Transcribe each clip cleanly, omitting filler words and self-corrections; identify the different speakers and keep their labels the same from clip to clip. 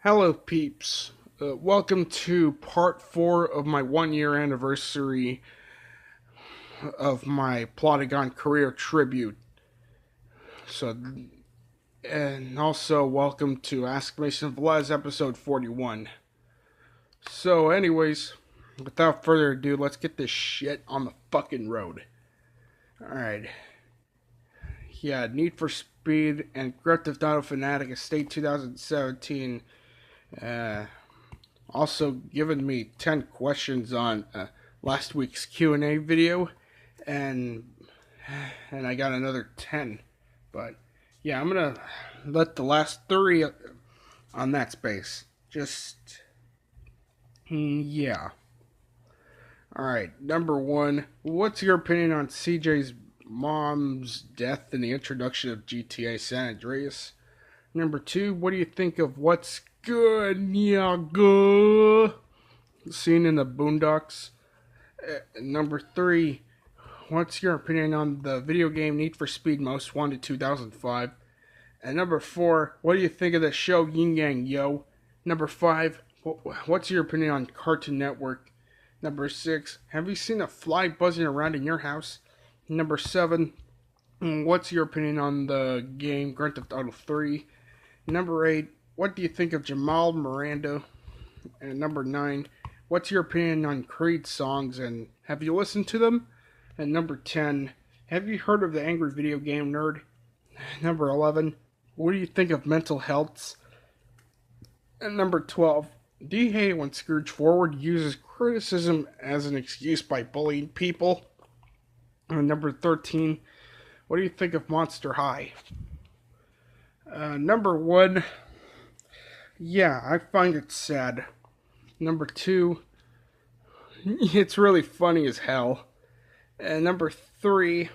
Speaker 1: Hello, peeps. Welcome to part 4 of my 1 year anniversary of my Plotagon career tribute. So, and also welcome to Ask Mason Velez episode 41. So, anyways, without further ado, let's get this shit on the fucking road. Alright. Yeah, Need for Speed and Grand Theft Auto Fanatic Estate 2017. Also given me 10 questions on last week's Q&A video, and I got another 10. But yeah, I'm gonna let the last 3 on that space. Yeah. Alright, number 1. What's your opinion on CJ's mom's death in the introduction of GTA San Andreas? Number 2, what do you think of what's good, yeah, good scene in the Boondocks? Number 3, what's your opinion on the video game Need for Speed Most Wanted 2005? And number 4, what do you think of the show Yin Yang Yo? Number 5, what's your opinion on Cartoon Network? Number 6, have you seen a fly buzzing around in your house? Number 7, what's your opinion on the game Grand Theft Auto 3? Number 8, what do you think of Jamal Miranda? And number 9, what's your opinion on Creed songs and have you listened to them? And number 10, have you heard of the Angry Video Game Nerd? Number 11, what do you think of mental health? And number 12, do you hate when Scrooge Forward uses criticism as an excuse by bullying people? And number 13, what do you think of Monster High? Number 1, yeah, I find it sad. Number 2, it's really funny as hell. And number 3,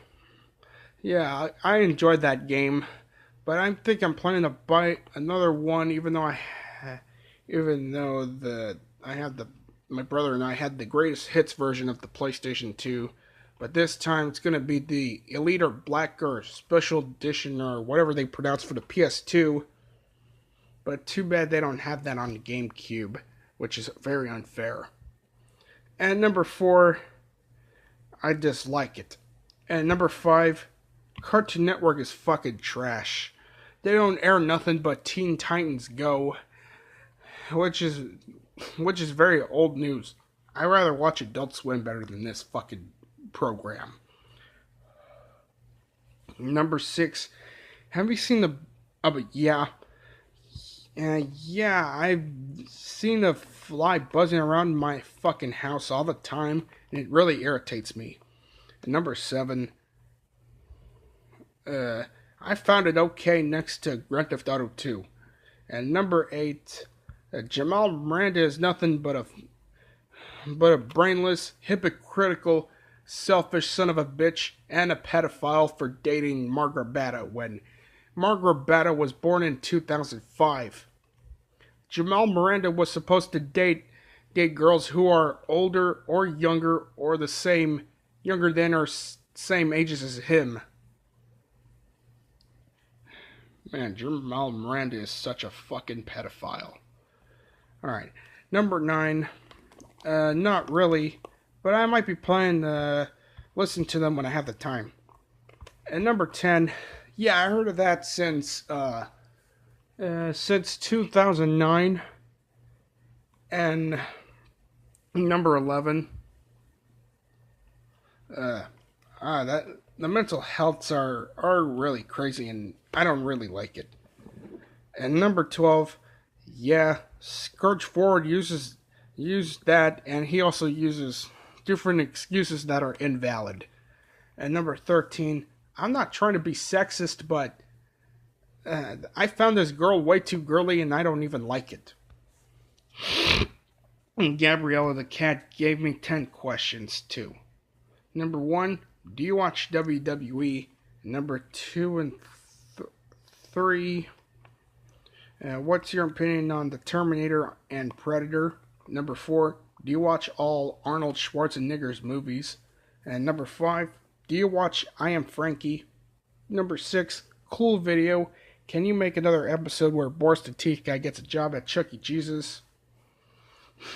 Speaker 1: yeah, I enjoyed that game, but I think I'm planning to buy another one, even though my brother and I had the greatest hits version of the PlayStation 2. But this time it's going to be the Elite or Black or Special Edition or whatever they pronounce for the PS2. But too bad they don't have that on the GameCube, which is very unfair. And number 4, I dislike it. And number 5, Cartoon Network is fucking trash. They don't air nothing but Teen Titans Go, which is very old news. I'd rather watch Adult Swim better than this fucking program. Number 6, have you seen the I've seen a fly buzzing around my fucking house all the time, and it really irritates me. And number 7, I found it okay next to Grand Theft Auto 2. And number 8, Jamal Miranda is nothing but a brainless, hypocritical, selfish son of a bitch and a pedophile for dating Margaret Bata when Margaret Bata was born in 2005. Jamal Miranda was supposed to date girls who are older or younger or younger than or same ages as him. Man, Jamal Miranda is such a fucking pedophile. Alright, number 9, not really, but I might be planning to listen to them when I have the time. And number 10, yeah, I heard of that since 2009. And number 11, the mental healths are really crazy, and I don't really like it. And number 12, yeah, Scourge Forward used that, and he also uses different excuses that are invalid. And number 13, I'm not trying to be sexist, but I found this girl way too girly, and I don't even like it. And Gabriella the cat gave me 10 questions, too. Number 1, do you watch WWE? Number 2 and 3, what's your opinion on the Terminator and Predator? Number 4, do you watch all Arnold Schwarzenegger's movies? And number 5, do you watch I Am Frankie? Number 6, cool video. Can you make another episode where Boris the Teeth Guy gets a job at Chuck E. Cheese's?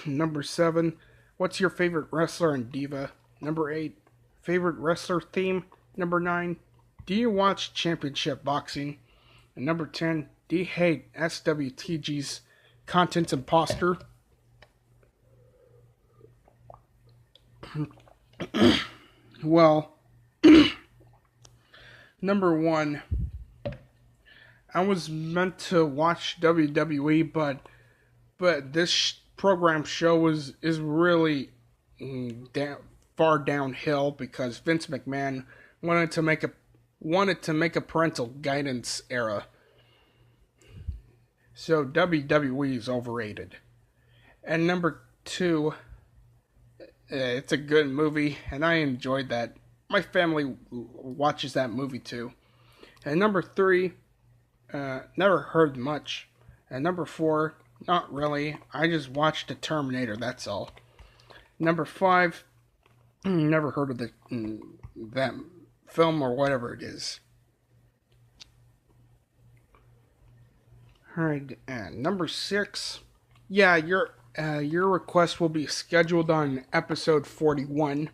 Speaker 1: Number 7, what's your favorite wrestler and diva? Number 8, favorite wrestler theme? Number 9, do you watch championship boxing? And number 10, do you hate SWTG's content imposter? Well, number 1, I was meant to watch WWE, but this program show is really far downhill because Vince McMahon wanted to make a parental guidance era. So WWE is overrated. And number 2, it's a good movie, and I enjoyed that. My family watches that movie too. And number 3, never heard much. And number 4, not really. I just watched The Terminator, that's all. Number 5, never heard of that film or whatever it is. Alright, and number 6, yeah, your request will be scheduled on episode 41.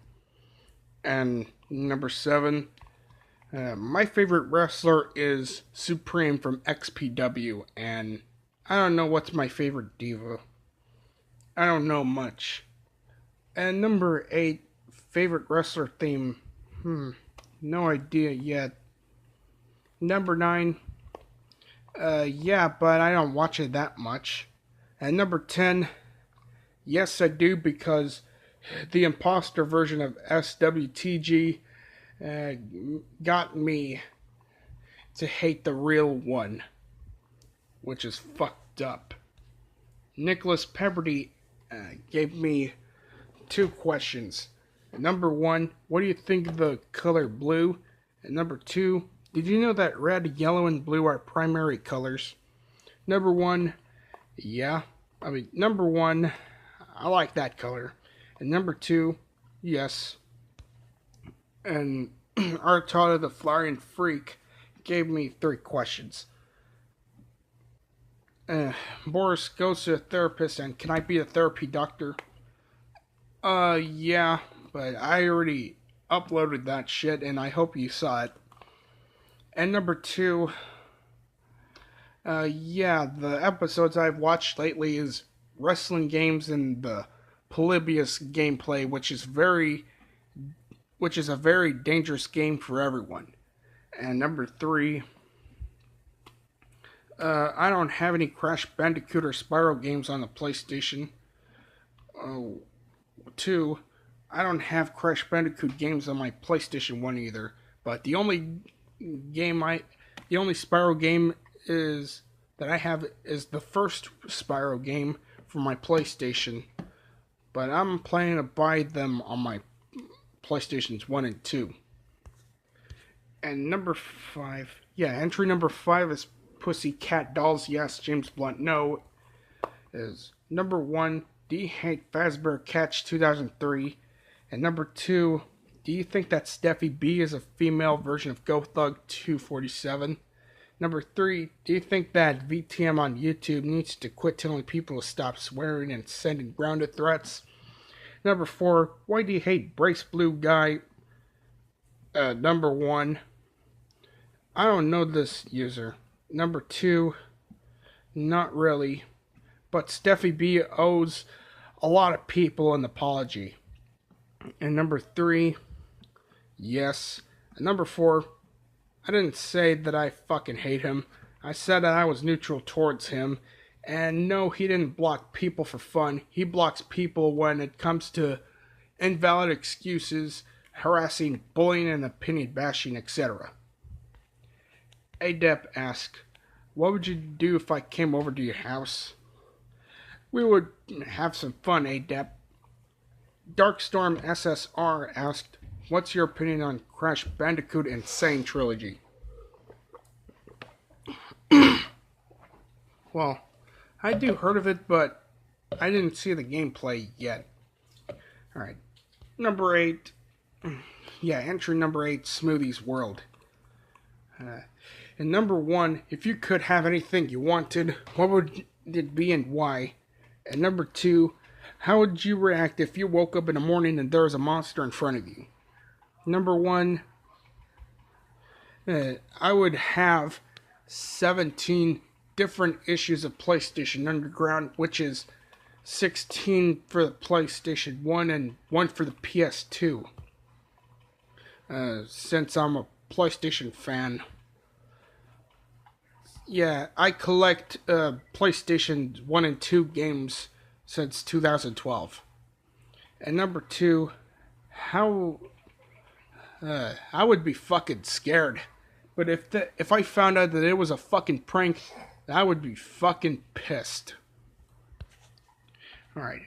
Speaker 1: And number 7, my favorite wrestler is Supreme from XPW, and I don't know what's my favorite diva. I don't know much. And number 8, favorite wrestler theme. No idea yet. Number 9, yeah, but I don't watch it that much. And number 10, yes I do, because the imposter version of SWTG got me to hate the real one, which is fucked up. Nicholas Pepperdy gave me 2 questions. Number 1, what do you think of the color blue? And number 2, did you know that red, yellow, and blue are primary colors? Number 1, yeah. Number 1, I like that color. And number 2, yes. And Artata the Flying Freak gave me 3 questions. Boris goes to a therapist, and can I be a therapy doctor? Yeah, but I already uploaded that shit, and I hope you saw it. And number 2, yeah, the episodes I've watched lately is wrestling games and the Polybius gameplay, which is a very dangerous game for everyone. And number 3, I don't have any Crash Bandicoot or Spyro games on the PlayStation. 2, I don't have Crash Bandicoot games on my PlayStation 1 either. But the only Spyro game that I have is the first Spyro game for my PlayStation. But I'm planning to buy them on my PlayStations 1 and 2. And number 5, yeah, entry number 5 is Pussycat Dolls, yes, James Blunt, no. Is number 1, do you hate Fazbear Catch 2003? And number 2, do you think that Steffi B is a female version of Go Thug 247? Number 3, do you think that VTM on YouTube needs to quit telling people to stop swearing and sending grounded threats? Number 4, why do you hate Brace Blue Guy? Number 1, I don't know this user. Number 2, not really. But Steffi B owes a lot of people an apology. And number 3, yes. And number 4, I didn't say that I fucking hate him. I said that I was neutral towards him. And no, he didn't block people for fun. He blocks people when it comes to invalid excuses, harassing, bullying, and opinion bashing, etc. Adep asked, what would you do if I came over to your house? We would have some fun, Adep. Darkstorm SSR asked, what's your opinion on Crash Bandicoot Insane Trilogy? Well, I do heard of it, but I didn't see the gameplay yet. Alright. Number 8. Yeah, entry number 8, Smoothie's World. And number 1, if you could have anything you wanted, what would it be and why? And number 2, how would you react if you woke up in the morning and there was a monster in front of you? Number 1, I would have 17 different issues of PlayStation Underground, which is 16 for the PlayStation 1 and 1 for the PS2. Since I'm a PlayStation fan. Yeah, I collect PlayStation 1 and 2 games since 2012. And number 2, how I would be fucking scared. But if I found out that it was a fucking prank, I would be fucking pissed. Alright.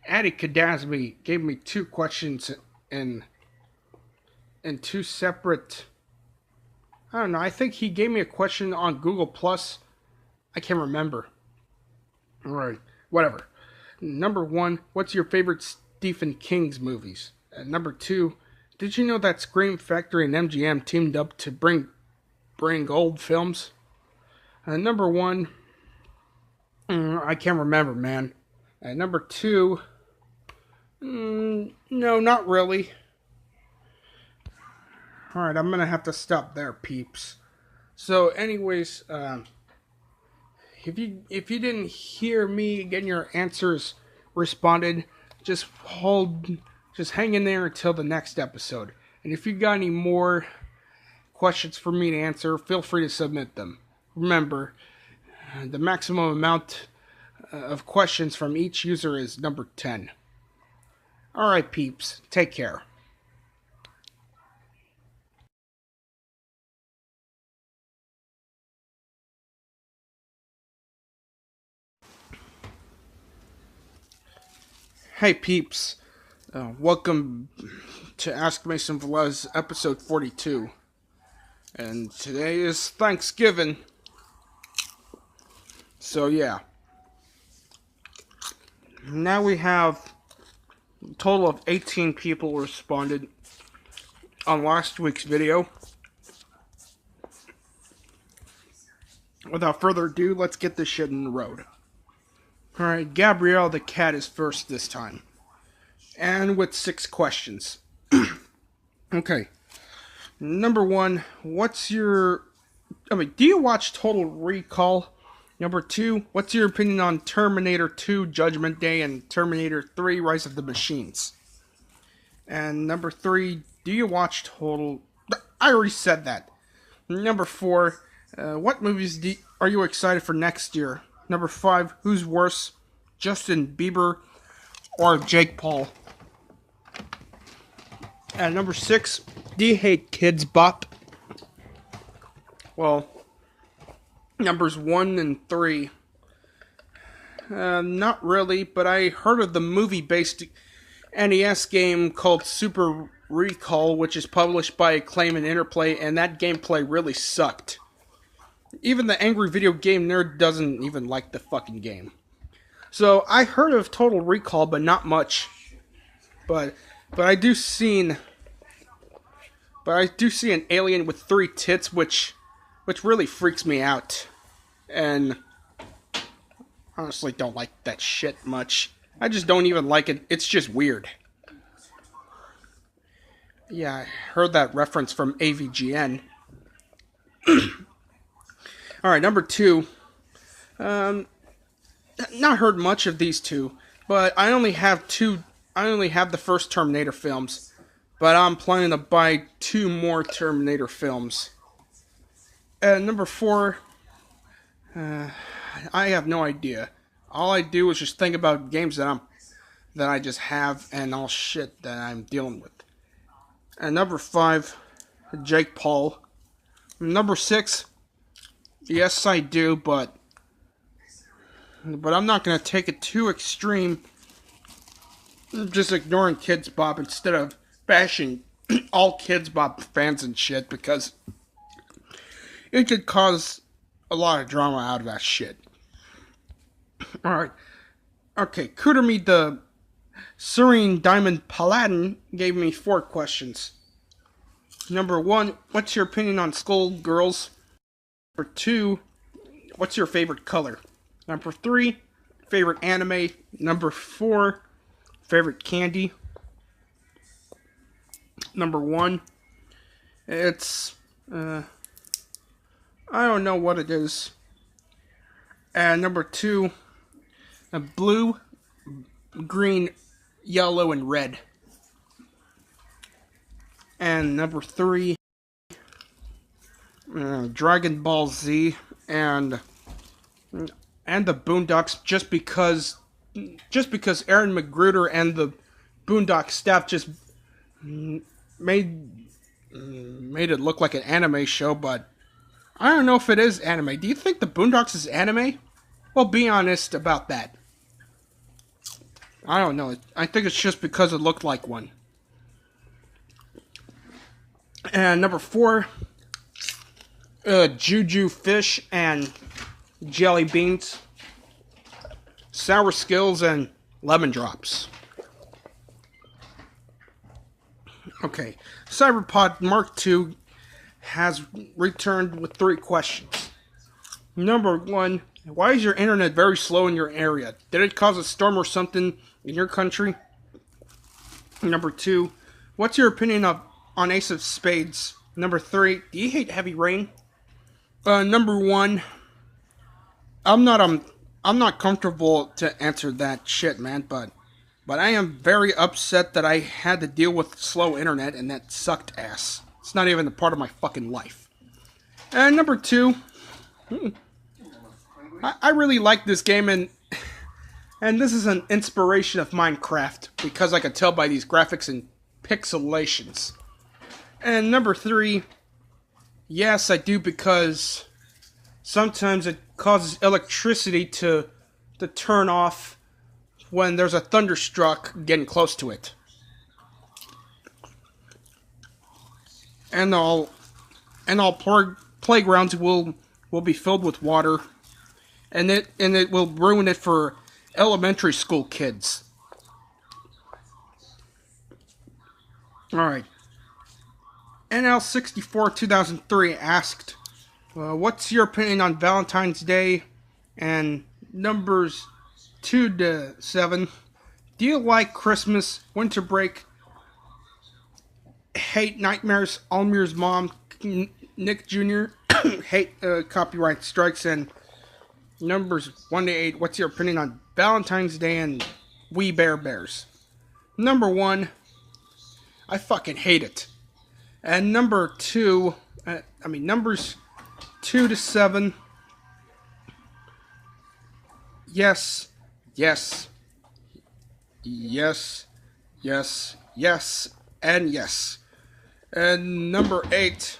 Speaker 1: Addy Kadazmi gave me 2 questions in 2 separate... I don't know, I think he gave me a question on Google+. I can't remember. Alright, whatever. Number 1, what's your favorite Stephen King's movies? Number 2, did you know that Scream Factory and MGM teamed up to bring old films? Number 1, I can't remember, man. Number 2, no, not really. Alright, I'm gonna have to stop there, peeps. So, anyways, if you didn't hear me getting your answers responded, just hang in there until the next episode. And if you got any more questions for me to answer, feel free to submit them. Remember, the maximum amount of questions from each user is number 10. Alright, peeps, take care. Hey peeps, welcome to Ask Me Some Velez episode 42, and today is Thanksgiving, so yeah, now we have a total of 18 people responded on last week's video. Without further ado, let's get this shit in the road. Alright, Gabrielle the cat is first this time. And with 6 questions. Okay. Number 1, do you watch Total Recall? Number 2, what's your opinion on Terminator 2 Judgment Day and Terminator 3 Rise of the Machines? And number 3, do you watch Total... I already said that. Number 4, what movies are you excited for next year? Number 5, who's worse, Justin Bieber or Jake Paul? And number 6, do you hate Kids Bop? Well, numbers 1 and 3. Not really, but I heard of the movie-based NES game called Super Recall, which is published by Acclaim and Interplay, and that gameplay really sucked. Even the angry video game nerd doesn't even like the fucking game. So I heard of Total Recall, but not much. But I do see an alien with 3 tits, which really freaks me out. And honestly don't like that shit much. I just don't even like it. It's just weird. Yeah, I heard that reference from AVGN. Alright, number 2. Not heard much of these 2, but I only have the first Terminator films, but I'm planning to buy 2 more Terminator films. Number 4, I have no idea. All I do is just think about games that I just have and all shit that I'm dealing with. And number 5, Jake Paul. Number 6, yes I do, but I'm not going to take it too extreme. Just ignoring Kids Bop instead of bashing all Kids Bop fans and shit, because it could cause a lot of drama out of that shit. Alright. Okay, Cooterme the Serene Diamond Paladin gave me 4 questions. Number 1, what's your opinion on Skullgirls? Number 2, what's your favorite color? Number 3, favorite anime. Number 4, favorite candy. Number 1, it's, I don't know what it is. And number 2, blue, green, yellow, and red. And number 3, Dragon Ball Z and the Boondocks, just because Aaron McGruder and the Boondock staff just made it look like an anime show, but I don't know if it is anime. Do you think the Boondocks is anime? Well, be honest about that. I don't know. I think it's just because it looked like one. And number 4, Juju fish and jelly beans, sour skills, and lemon drops. Okay, Cyberpod Mark II has returned with 3 questions. Number 1, why is your internet very slow in your area? Did it cause a storm or something in your country? Number 2, what's your opinion on Ace of Spades? Number 3, do you hate heavy rain? Number 1, I'm not comfortable to answer that shit, man, but I am very upset that I had to deal with slow internet, and that sucked ass. It's not even a part of my fucking life. And number 2, I really like this game, and this is an inspiration of Minecraft, because I could tell by these graphics and pixelations. And number 3, yes, I do, because sometimes it causes electricity to turn off when there's a thunderstruck getting close to it. And all playgrounds will be filled with water, and it will ruin it for elementary school kids. Alright. NL64 2003 asked, what's your opinion on Valentine's Day? And numbers 2 to 7. Do you like Christmas, winter break, hate nightmares, Almir's mom, Nick Jr., hate copyright strikes, and numbers 1 to 8. What's your opinion on Valentine's Day and We Bare Bears? Number 1, I fucking hate it. And numbers 2 to 7. Yes, yes, yes, yes, yes, and yes. And number 8,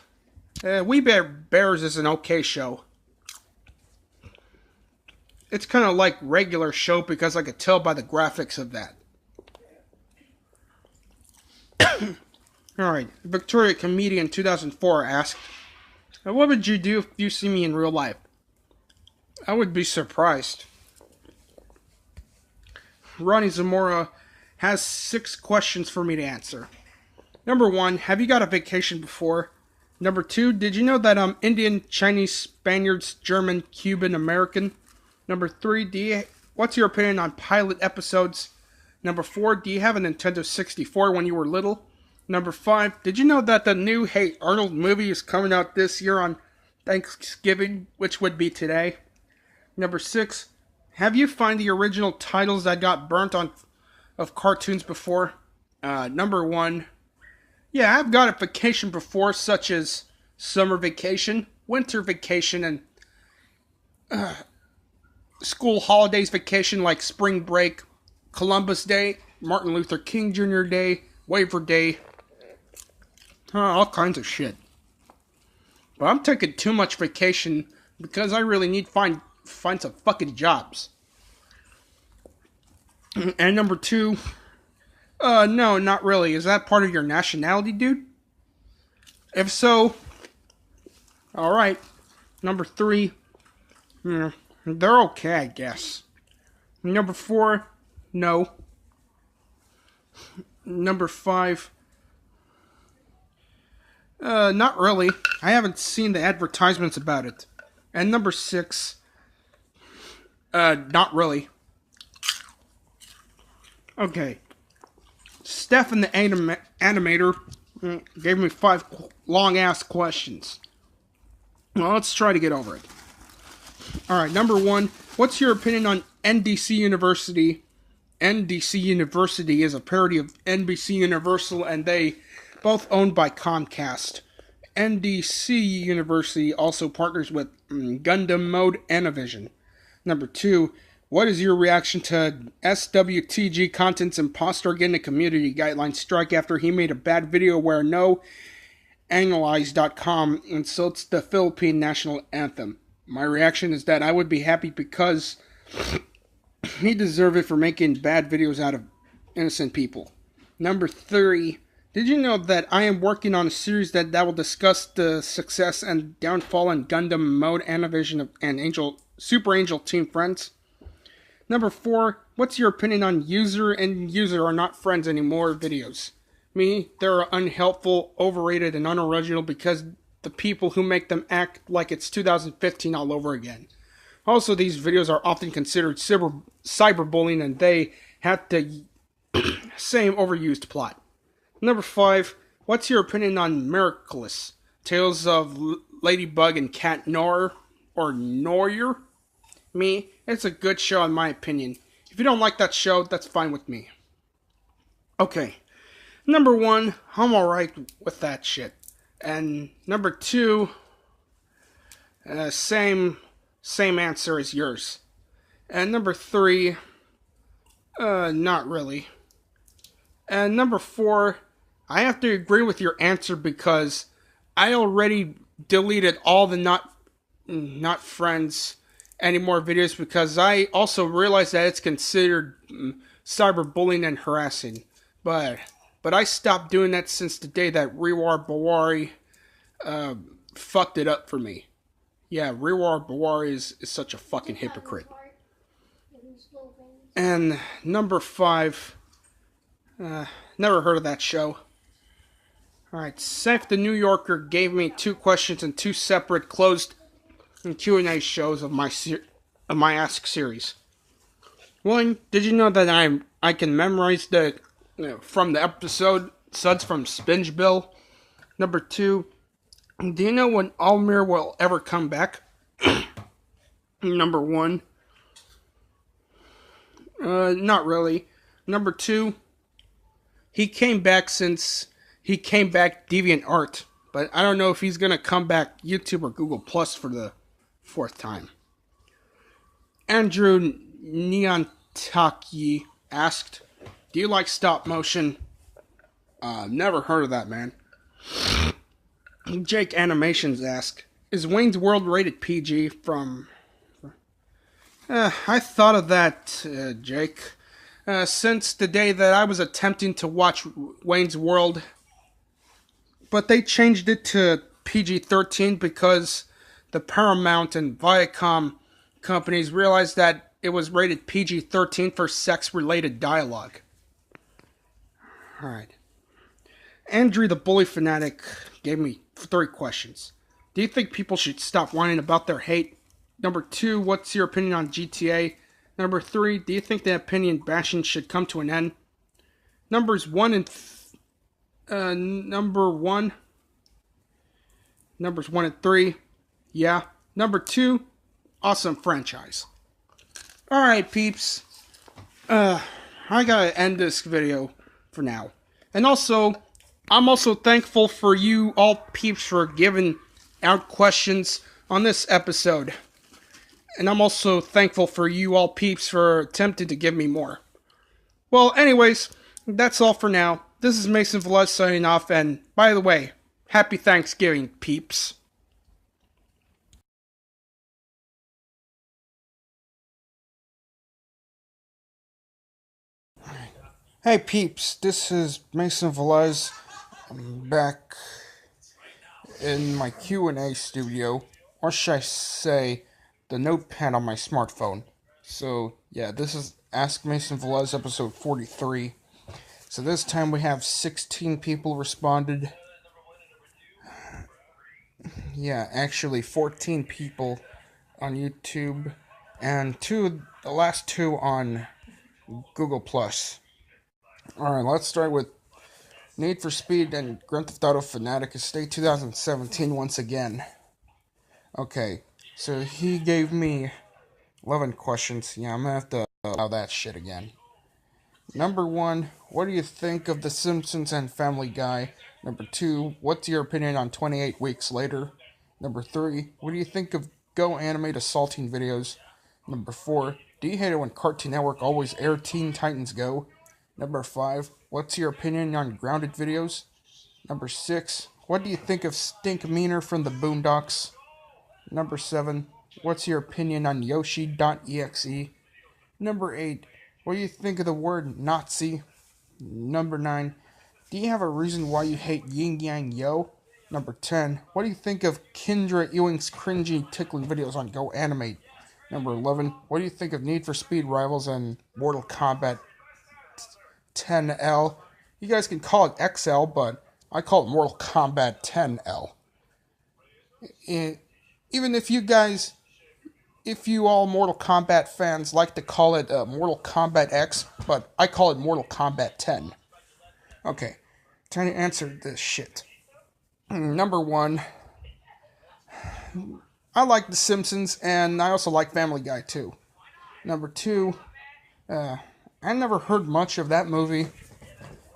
Speaker 1: We Bare Bears is an okay show. It's kind of like regular show because I could tell by the graphics of that. Alright, Victoria Comedian 2004 asked, what would you do if you see me in real life? I would be surprised. Ronnie Zamora has 6 questions for me to answer. Number 1, have you got a vacation before? Number 2, did you know that I'm Indian, Chinese, Spaniards, German, Cuban, American? Number 3, what's your opinion on pilot episodes? Number 4, do you have a Nintendo 64 when you were little? Number 5, did you know that the new Hey Arnold movie is coming out this year on Thanksgiving, which would be today? Number 6, have you found the original titles that got burnt of cartoons before? Number 1, yeah, I've got a vacation before, such as summer vacation, winter vacation, and school holidays vacation like spring break, Columbus Day, Martin Luther King Jr. Day, Waiver Day, all kinds of shit. But I'm taking too much vacation because I really need to find some fucking jobs. And number 2, no, not really. Is that part of your nationality, dude? If so, alright. Number 3, they're okay, I guess. Number 4, no. Number 5, Not really. I haven't seen the advertisements about it. And number 6, not really. Okay. Stefan the animator gave me 5 long-ass questions. Well, let's try to get over it. Alright, number 1. What's your opinion on NDC University? NDC University is a parody of NBC Universal, and they both owned by Comcast. NDC University also partners with Gundam Mode Animavision. Number 2. What is your reaction to SWTG Content's imposter getting a community guideline strike after he made a bad video where NoAnalyze.com insults the Philippine national anthem? My reaction is that I would be happy because he deserved it for making bad videos out of innocent people. Number 3. Did you know that I am working on a series that will discuss the success and downfall in Gundam Mode Animavision and Super Angel Team Friends? Number 4. What's your opinion on user and user are not friends anymore videos? Me, they're unhelpful, overrated, and unoriginal because the people who make them act like it's 2015 all over again. Also, these videos are often considered cyberbullying, and they have the same overused plot. Number 5. What's your opinion on Miraculous? Tales of Ladybug and Cat Noir, or Noir? Me, it's a good show in my opinion. If you don't like that show, that's fine with me. Okay. Number 1, I'm alright with that shit. And number 2, same answer as yours. And number 3, not really. And number 4, I have to agree with your answer because I already deleted all the not friends anymore videos because I also realized that it's considered cyberbullying and harassing. But I stopped doing that since the day that Rewar Bawari fucked it up for me. Yeah, Rewar Bawari is such a fucking hypocrite. And number 5, never heard of that show. Alright, Seth the New Yorker gave me 2 questions in 2 separate closed Q&A shows of my Ask series. 1, did you know that I can memorize from the episode Suds from Spingebill? Number 2, do you know when Almir will ever come back? Number 1, not really. Number 2, he came back DeviantArt, but I don't know if he's gonna come back YouTube or Google Plus for the 4th time. Andrew Neontaki asked, do you like stop motion? Never heard of that, man. Jake Animations asked, is Wayne's World rated PG from... I thought of that, Jake. Since the day that I was attempting to watch Wayne's World, but they changed it to PG-13 because the Paramount and Viacom companies realized that it was rated PG-13 for sex-related dialogue. Alright. Andrew the Bully Fanatic gave me 3 questions. Do you think people should stop whining about their hate? Number 2, what's your opinion on GTA? Number 3, do you think the opinion bashing should come to an end? Numbers 1 and 3, yeah. Number 2, awesome franchise. Alright, peeps. I gotta end this video for now. And also, I'm also thankful for you all peeps for giving out questions on this episode. And I'm also thankful for you all peeps for attempting to give me more. Well, anyways, that's all for now. This is Mason Velez signing off, and by the way, happy Thanksgiving, peeps. Hey peeps, this is Mason Velez. I'm back in my Q&A studio, or should I say, the notepad on my smartphone. So, yeah, this is Ask Mason Velez episode 43. So this time we have 16 people responded. Yeah, actually 14 people on YouTube, and the last two on Google Plus. Alright, let's start with Need for Speed and Grand Theft Auto Fanatic Estate 2017 once again. Okay, so he gave me 11 questions. Yeah, I'm gonna have to allow that shit again. Number 1, what do you think of The Simpsons and Family Guy? Number 2, what's your opinion on 28 Weeks Later? Number 3, what do you think of Go Animate assaulting videos? Number 4, do you hate it when Cartoon Network always air Teen Titans Go? Number 5, what's your opinion on grounded videos? Number 6, what do you think of Stink Meaner from the Boondocks? Number 7, what's your opinion on Yoshi.exe? Number 8, what do you think of the word Nazi? Number 9, do you have a reason why you hate Yin Yang Yo? Number 10, what do you think of Kendra Ewing's cringy tickling videos on Go Animate? Number 11, what do you think of Need for Speed Rivals and Mortal Kombat 10L? You guys can call it XL, but I call it Mortal Kombat 10L. Even if you all Mortal Kombat fans like to call it Mortal Kombat X, but I call it Mortal Kombat 10. Okay, time to answer this shit. Number 1, I like The Simpsons, and I also like Family Guy too. Number 2, I never heard much of that movie.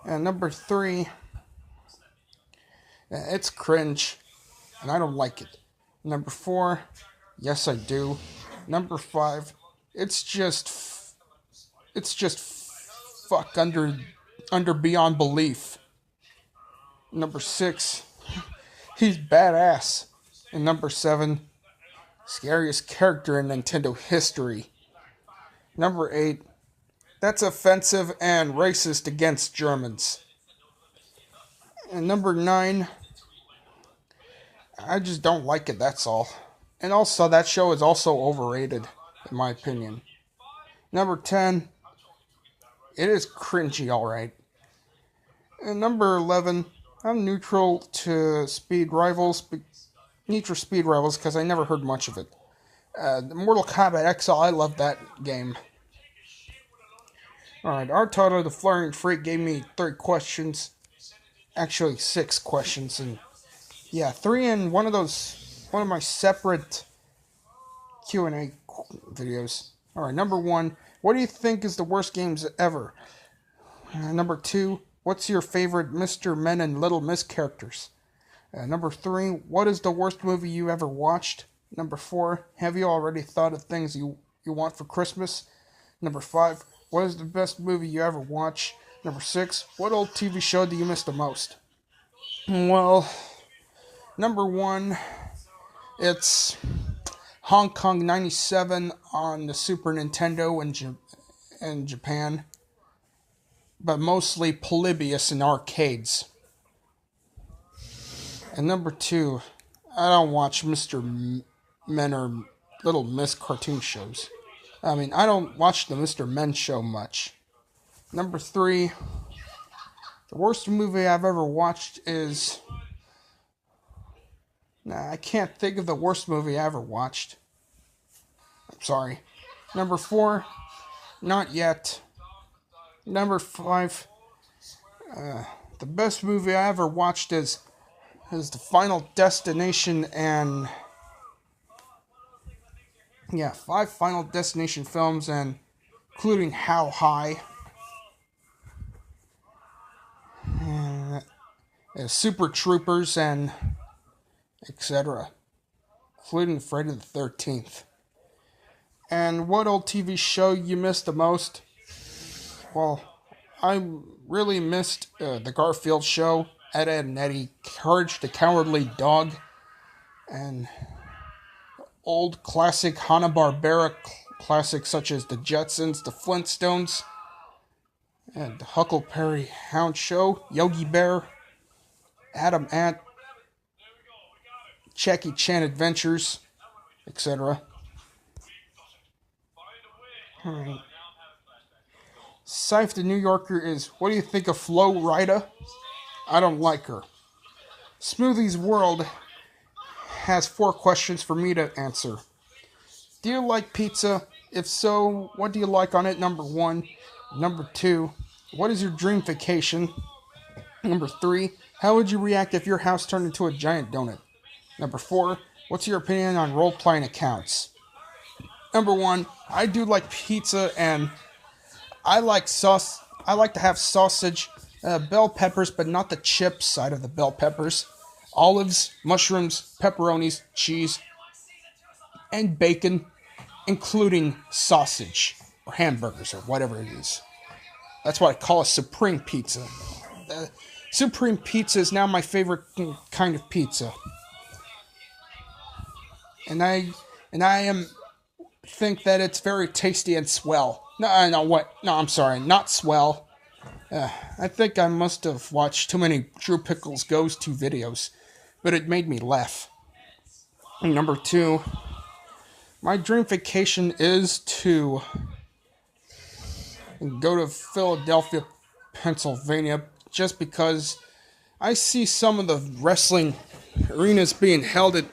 Speaker 1: And number 3, it's cringe, and I don't like it. Number 4, yes I do. Number 5, it's just fuck under beyond belief. Number 6, he's badass. And number 7, scariest character in Nintendo history. Number 8, that's offensive and racist against Germans. And number 9, I just don't like it, that's all. And also, that show is also overrated, in my opinion. Number 10, it is cringy, alright. And number 11, I'm neutral to Speed Rivals, Need for Speed Rivals, because I never heard much of it. Mortal Kombat XL, I love that game. Alright, Artoto the Flaring Freak gave me 3 questions. Actually, 6 questions, and yeah, 3 in one of my separate Q&A videos. Alright, number 1, what do you think is the worst games ever? Number 2, what's your favorite Mr. Men and Little Miss characters? Number 3, what is the worst movie you ever watched? Number 4, have you already thought of things you want for Christmas? Number 5, what is the best movie you ever watched? Number 6, what old TV show do you miss the most? Well, number 1, it's Hong Kong 97 on the Super Nintendo in Japan, but mostly Polybius in arcades. And number 2, I don't watch Mr. Men or Little Miss cartoon shows. I mean, I don't watch the Mr. Men show much. Number 3, the worst movie I've ever watched is... I can't think of the worst movie I ever watched. I'm sorry. Number 4, not yet. Number 5, the best movie I ever watched is The Final Destination and... yeah, 5 Final Destination films, and including How High, Super Troopers, and etc., including Friday the 13th. And what old TV show you missed the most? Well, I really missed the Garfield Show, Ed, Edd and Eddy, Courage the Cowardly Dog, and old classic Hanna-Barbera classics such as The Jetsons, The Flintstones, and The Huckleberry Hound Show, Yogi Bear, Adam Ant, Jackie Chan Adventures, etc. Alright. Scythe the New Yorker is, what do you think of Flo Rida? I don't like her. Smoothie's World has 4 questions for me to answer. Do you like pizza? If so, what do you like on it? Number 1. Number 2, what is your dream vacation? Number 3, how would you react if your house turned into a giant donut? Number 4, what's your opinion on role-playing accounts? Number 1, I do like pizza, and I like sauce. I like to have sausage, bell peppers, but not the chip side of the bell peppers, olives, mushrooms, pepperonis, cheese, and bacon, including sausage, or hamburgers, or whatever it is. That's what I call a supreme pizza. Supreme pizza is now my favorite kind of pizza. And I think that it's very tasty and swell. No, I'm sorry, not swell. I think I must have watched too many Drew Pickles Goes To videos, but it made me laugh. And number 2, my dream vacation is to go to Philadelphia, Pennsylvania, just because I see some of the wrestling arenas being held at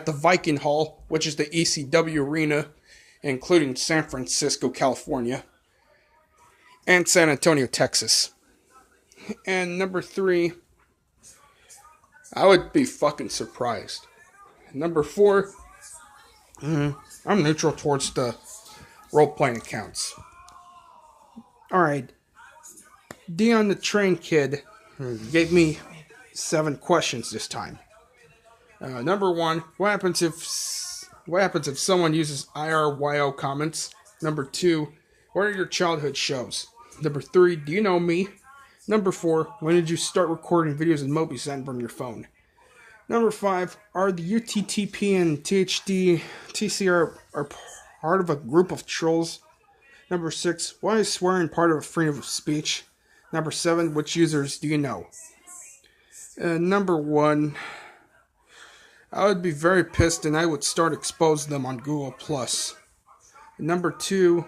Speaker 1: the Viking Hall, which is the ECW arena, including San Francisco, California, and San Antonio, Texas. And number 3, I would be fucking surprised. Number 4, I'm neutral towards the role-playing accounts. Alright, Dion the Train Kid gave me 7 questions this time. Number 1, what happens if someone uses IRYO comments? Number 2, what are your childhood shows? Number 3, do you know me? Number 4, when did you start recording videos in MobiZen from your phone? Number 5, are the UTTP and THD TCR are part of a group of trolls? Number 6, why is swearing part of freedom of speech? Number 7, which users do you know? Number 1, I would be very pissed and I would start exposing them on Google+. Number 2,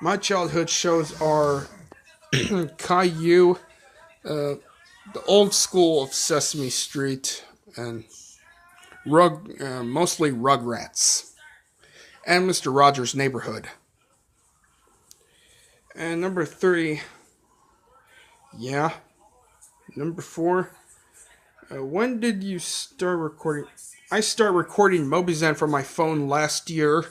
Speaker 1: my childhood shows are Caillou, the old school of Sesame Street, and mostly Rugrats, and Mr. Rogers' Neighborhood. And number 3, yeah. Number 4, when did you start recording? I started recording MobiZen from my phone last year,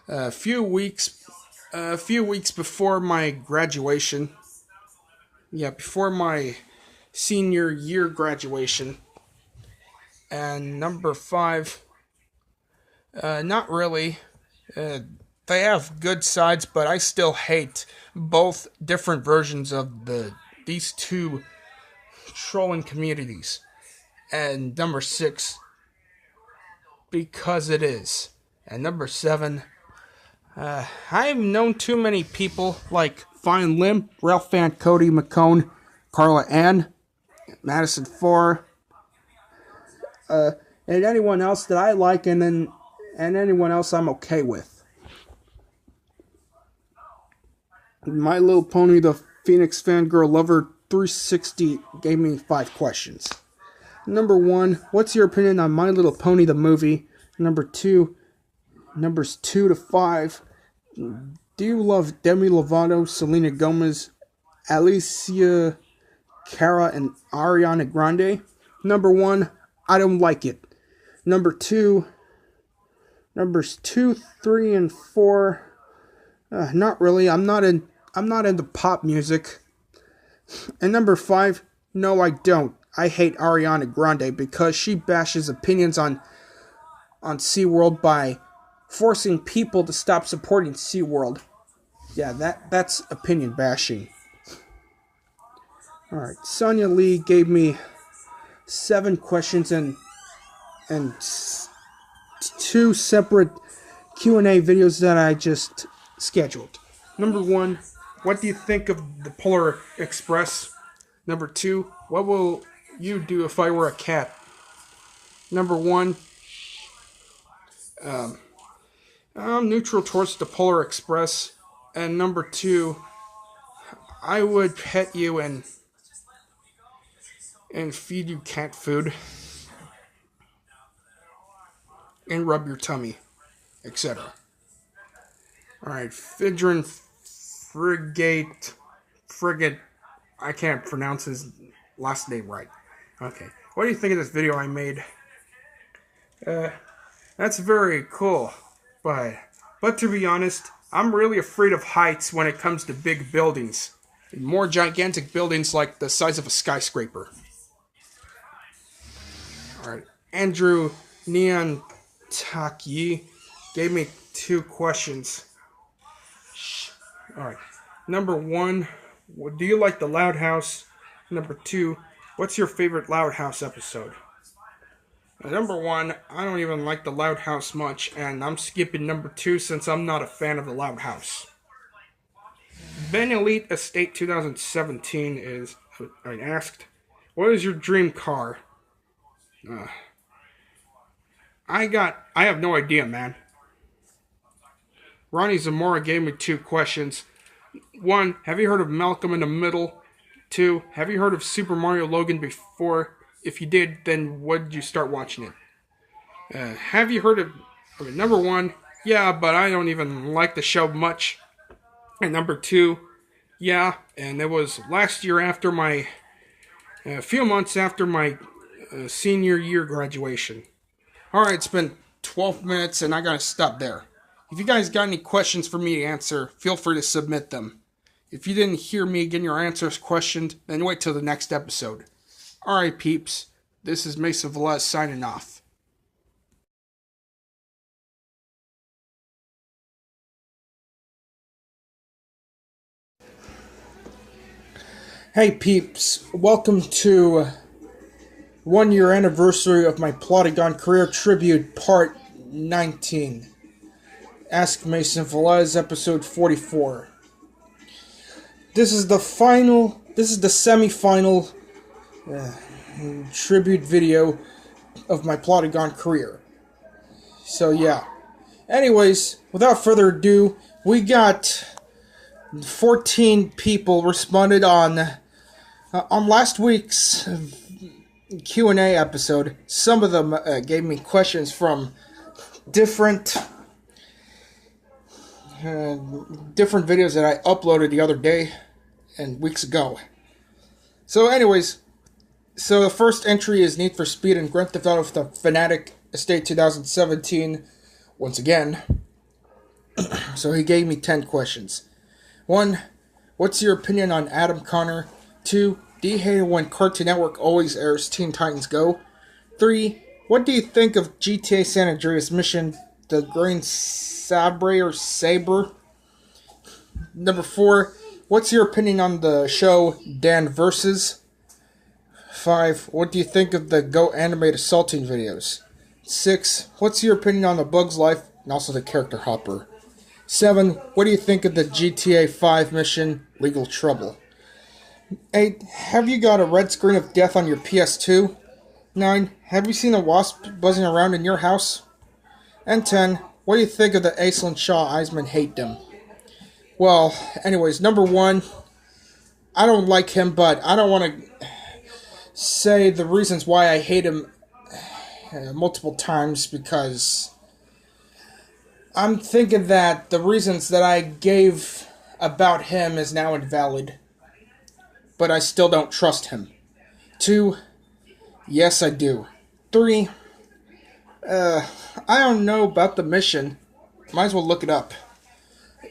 Speaker 1: a few weeks before my graduation. Yeah, before my senior year graduation. And number 5, not really. They have good sides, but I still hate both different versions of these two trolling communities. And number 6, because it is. And number 7, I've known too many people like Fine Lim, Ralph Van Cody McCone, Carla Ann, Madison Farr, and anyone else that I like, and anyone else I'm okay with. My Little Pony, the Phoenix Fangirl Lover 360 gave me 5 questions. Number 1, what's your opinion on My Little Pony the movie? Numbers 2 to 5, do you love Demi Lovato, Selena Gomez, Alicia Cara, and Ariana Grande? Number 1, I don't like it. Numbers 2, 3, and 4, not really. I'm not into pop music. And number 5, no, I don't. I hate Ariana Grande because she bashes opinions on SeaWorld by forcing people to stop supporting SeaWorld. Yeah, that's opinion bashing. Alright, Sonia Lee gave me 7 questions and 2 separate Q&A videos that I just scheduled. Number 1, what do you think of the Polar Express? Number 2, what will you do if I were a cat? Number 1, I'm neutral towards the Polar Express. And number 2, I would pet you and feed you cat food. and rub your tummy, etc. Alright, Fidrin Frigate, I can't pronounce his last name right. Okay, what do you think of this video I made? That's very cool, but to be honest, I'm really afraid of heights when it comes to big buildings. More gigantic buildings like the size of a skyscraper. Alright, Andrew Neon Taki gave me 2 questions. Alright, number 1, do you like the Loud House? Number 2, what's your favorite Loud House episode? Number 1, I don't even like the Loud House much, and I'm skipping number 2 since I'm not a fan of the Loud House. Ben Elite Estate 2017 is asked, what is your dream car? I have no idea, man. Ronnie Zamora gave me 2 questions. 1, have you heard of Malcolm in the Middle? 2, have you heard of Super Mario Logan before? If you did, then when did you start watching it? Have you heard of... Okay, number 1, yeah, but I don't even like the show much. And number 2, yeah, and it was last year after my... a few months after my senior year graduation. Alright, it's been 12 minutes and I gotta stop there. If you guys got any questions for me to answer, feel free to submit them. If you didn't hear me getting your answers questioned, then wait till the next episode. Alright peeps, this is Mason Velez signing off. Hey peeps, welcome to 1 year anniversary of my Plotagon Career Tribute Part 19. Ask Mason Velez, episode 44. This is the semi-final tribute video of my Plotagon career. So yeah. Anyways, without further ado, we got 14 people responded on last week's Q&A episode. Some of them gave me questions from different videos that I uploaded the other day and weeks ago. So anyways, so the first entry is Need for Speed and Grand Theft Auto the Fanatic Estate 2017 once again. So he gave me 10 questions. 1, what's your opinion on Adam Connor? 2, do you hate it when Cartoon Network always airs Teen Titans Go? 3, what do you think of GTA San Andreas mission, the Green Saber? Number 4, what's your opinion on the show Dan Versus? 5, what do you think of the Go Animate Assaulting videos? 6, what's your opinion on the Bug's Life and also the character Hopper? 7, what do you think of the GTA 5 mission Legal Trouble? 8, have you got a red screen of death on your PS2? 9, have you seen a wasp buzzing around in your house? And 10, what do you think of the Aislinn Shaw Eisman hate them? Well, anyways, number 1, I don't like him, but I don't want to say the reasons why I hate him multiple times, because I'm thinking that the reasons that I gave about him is now invalid. But I still don't trust him. 2, yes I do. 3, I don't know about the mission. Might as well look it up.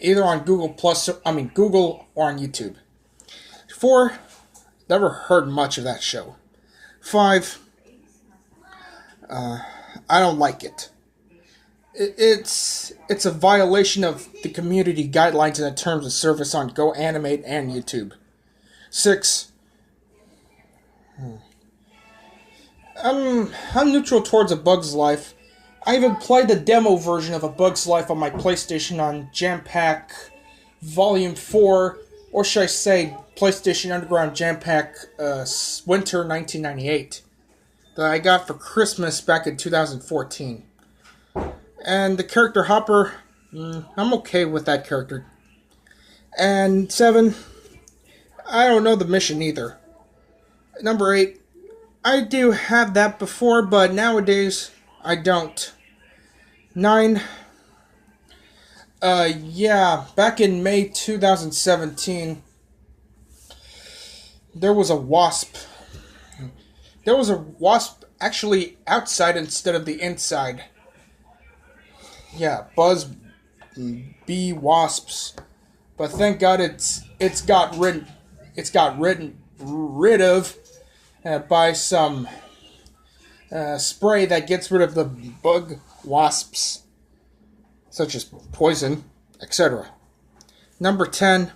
Speaker 1: Either on Google or on YouTube. 4, never heard much of that show. 5, I don't like it. It's a violation of the community guidelines and the terms of service on Go Animate and YouTube. 6, I'm neutral towards A Bug's Life. I even played the demo version of A Bug's Life on my PlayStation on Jam Pack Volume 4, or should I say PlayStation Underground Jam Pack Winter 1998, that I got for Christmas back in 2014. And the character Hopper, I'm okay with that character. And 7, I don't know the mission either. Number 8, I do have that before, but nowadays I don't.
Speaker 2: 9. Yeah, back in May 2017, there was a wasp. There was a wasp actually outside instead of the inside. Yeah, buzz bee wasps. But thank God it's got rid of by some spray that gets rid of the bug wasps, such as poison, etc. Number 10.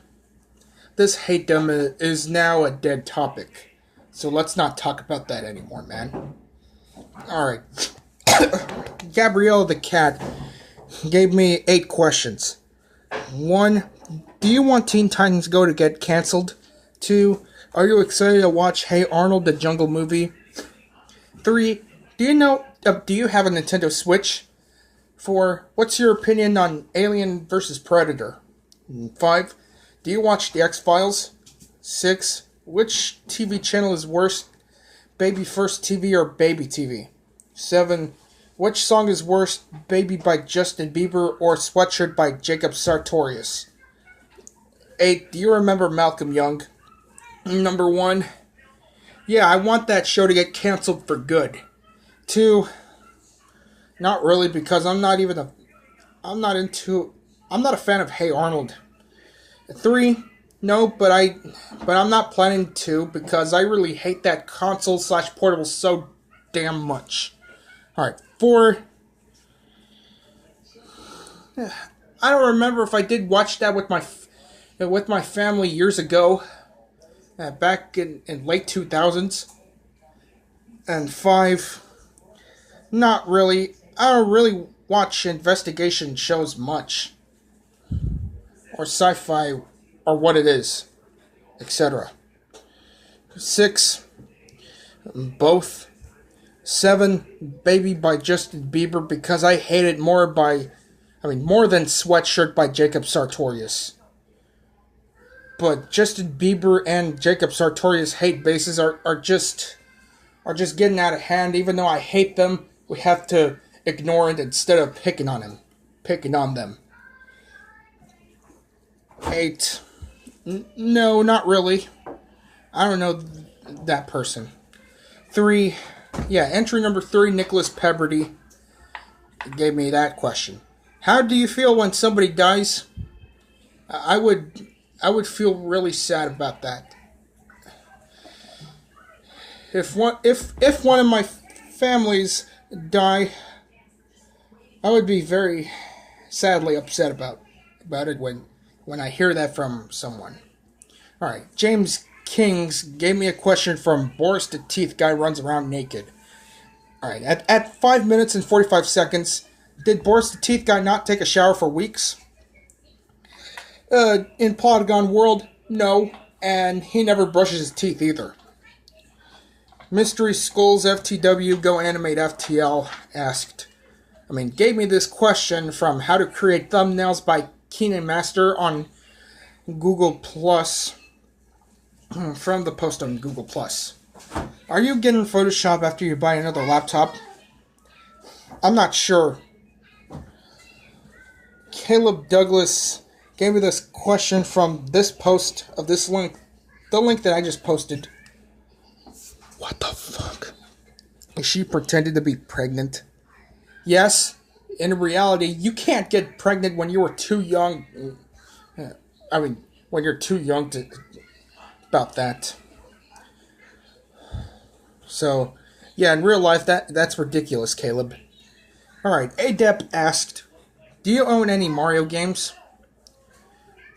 Speaker 2: This hatedom is now a dead topic, so let's not talk about that anymore, man. Alright. Gabrielle the cat gave me 8 questions. 1. Do you want Teen Titans Go to get cancelled? 2. Are you excited to watch Hey Arnold, the Jungle movie? 3. Do you have a Nintendo Switch? 4. What's your opinion on Alien vs. Predator? 5. Do you watch The X-Files? 6. Which TV channel is worse, Baby First TV or Baby TV? 7. Which song is worse, Baby by Justin Bieber or Sweatshirt by Jacob Sartorius? 8. Do you remember Malcolm Young? Number 1. Yeah, I want that show to get canceled for good. 2. Not really, because I'm not a fan of Hey Arnold. 3. No, but I'm not planning to, because I really hate that console/portable so damn much. Alright, 4. I don't remember if I did watch that with my family years ago, back in late 2000s. And 5. Not really. I don't really watch investigation shows much, or sci-fi, or what it is, etc. 6. Both. 7. Baby by Justin Bieber, because I hate it more than Sweatshirt by Jacob Sartorius. But Justin Bieber and Jacob Sartorius hate bases are just getting out of hand. Even though I hate them, we have to ignore it instead of picking on them. 8. No, not really. I don't know that person. 3. Yeah, entry number 3, Nicholas Pebberty gave me that question. How do you feel when somebody dies? I would feel really sad about that. If one of my families die, I would be very sadly upset about it when I hear that from someone. Alright, James Kings gave me a question from Boris the Teeth Guy Runs Around Naked. Alright, at 5 minutes and 45 seconds, did Boris the Teeth Guy not take a shower for weeks? In Polygon World, no, and he never brushes his teeth either. Mystery Skulls FTW Go Animate FTL gave me this question from How to Create Thumbnails by Keenan Master on Google Plus, from the post on Google Plus. Are you getting Photoshop after you buy another laptop? I'm not sure. Caleb Douglas gave me this question from this post of this link, the link that I just posted. What the fuck? Is she pretending to be pregnant? Yes, in reality, you can't get pregnant when you were too young. When you're too young to about that. So, yeah, in real life, that's ridiculous, Caleb. Alright, Adept asked, do you own any Mario games?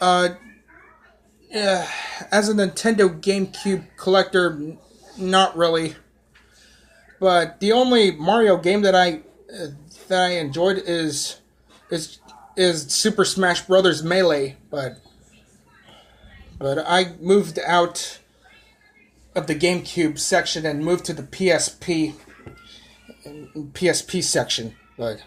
Speaker 2: As a Nintendo GameCube collector, not really. But the only Mario game that I enjoyed is Super Smash Bros. Melee, but I moved out of the GameCube section and moved to the PSP section, but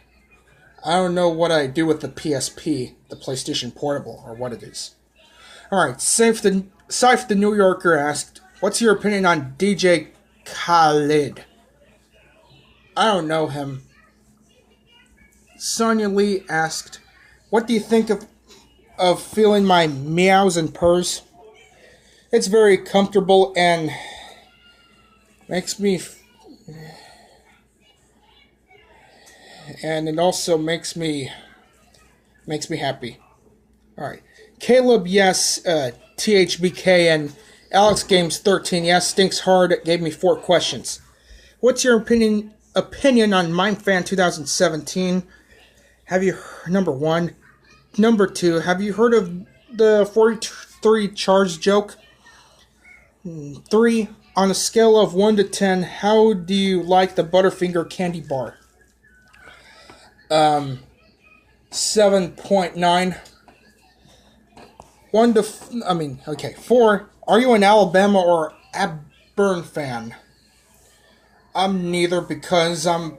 Speaker 2: I don't know what I do with the PSP, the PlayStation Portable, or what it is. Alright, Saif the New Yorker asked, what's your opinion on DJ Khaled? I don't know him. Sonia Lee asked, "What do you think of feeling my meows and purrs? It's very comfortable and makes me, and it also makes me happy." All right, Caleb, yes. THBK and Alex Games 13, yes. Stinks Hard gave me 4 questions. What's your opinion on MimeFan 2017? Have you, number 1. Number 2, have you heard of the 43 charge joke? 3, on a scale of 1 to 10, how do you like the Butterfinger candy bar? 7.9. 4, are you an Alabama or Auburn fan? I'm neither because I'm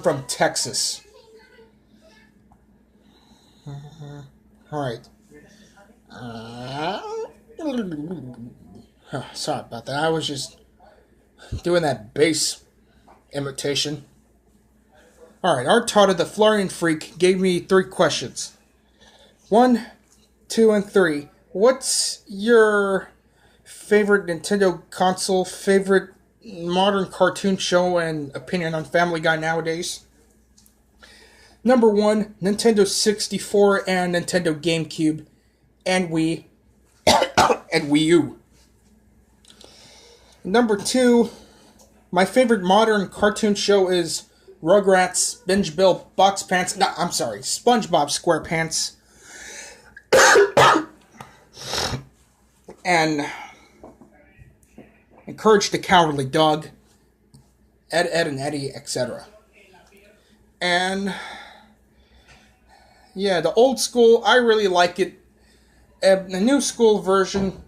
Speaker 2: from Texas. Alright. Sorry about that. I was just doing that bass imitation. Alright, Art Tata the Florian Freak gave me 3 questions. 1, 2, and 3. What's your favorite Nintendo console, favorite modern cartoon show, and opinion on Family Guy nowadays? Number 1, Nintendo 64 and Nintendo GameCube, and Wii, and Wii U. Number 2, my favorite modern cartoon show is Rugrats, Binge Bill, SpongeBob SquarePants, and Encourage the Cowardly Dog, Ed, and Eddie, etc. And yeah, the old school, I really like it. The new school version,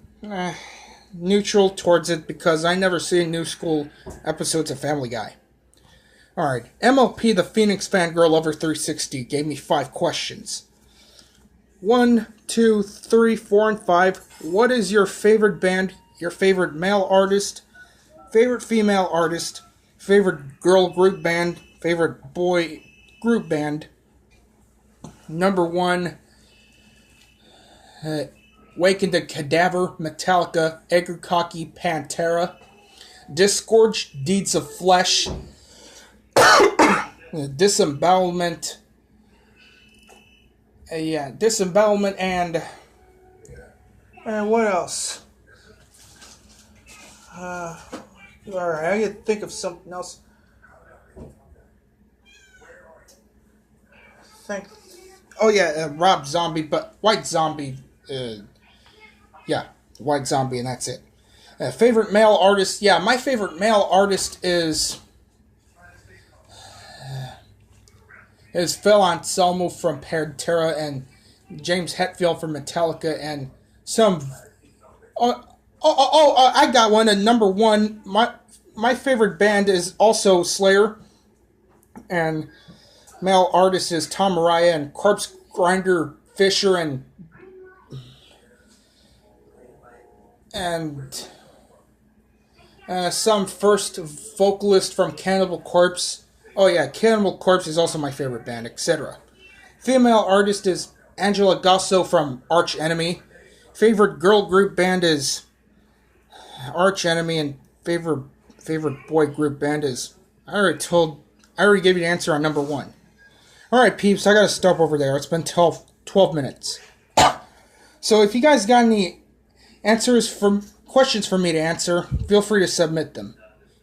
Speaker 2: neutral towards it because I never see new school episodes of Family Guy. Alright, MLP the Phoenix Fangirl over 360 gave me 5 questions. 1, 2, 3, 4, and 5. What is your favorite band, your favorite male artist, favorite female artist, favorite girl group band, favorite boy group band? Number 1, Wake in the Cadaver, Metallica, Edgar Cocky, Pantera, Disgorge, Deeds of Flesh, Disembowelment, Disembowelment, and what else? Alright, I gotta think of something else. Rob Zombie, but White Zombie, White Zombie, and that's it. Favorite male artist, my favorite male artist is Phil Anselmo from Pantera and James Hetfield from Metallica and some. I got one. And number 1, my favorite band is also Slayer, and male artist is Tom Araya and Corpse Grinder Fisher and some first vocalist from Cannibal Corpse. Cannibal Corpse is also my favorite band, etc. Female artist is Angela Gasso from Arch Enemy. Favorite girl group band is Arch Enemy, and favorite boy group band is I already gave you the answer on number 1. Alright, peeps, I gotta stop over there. It's been 12 minutes. So if you guys got any questions for me to answer, feel free to submit them.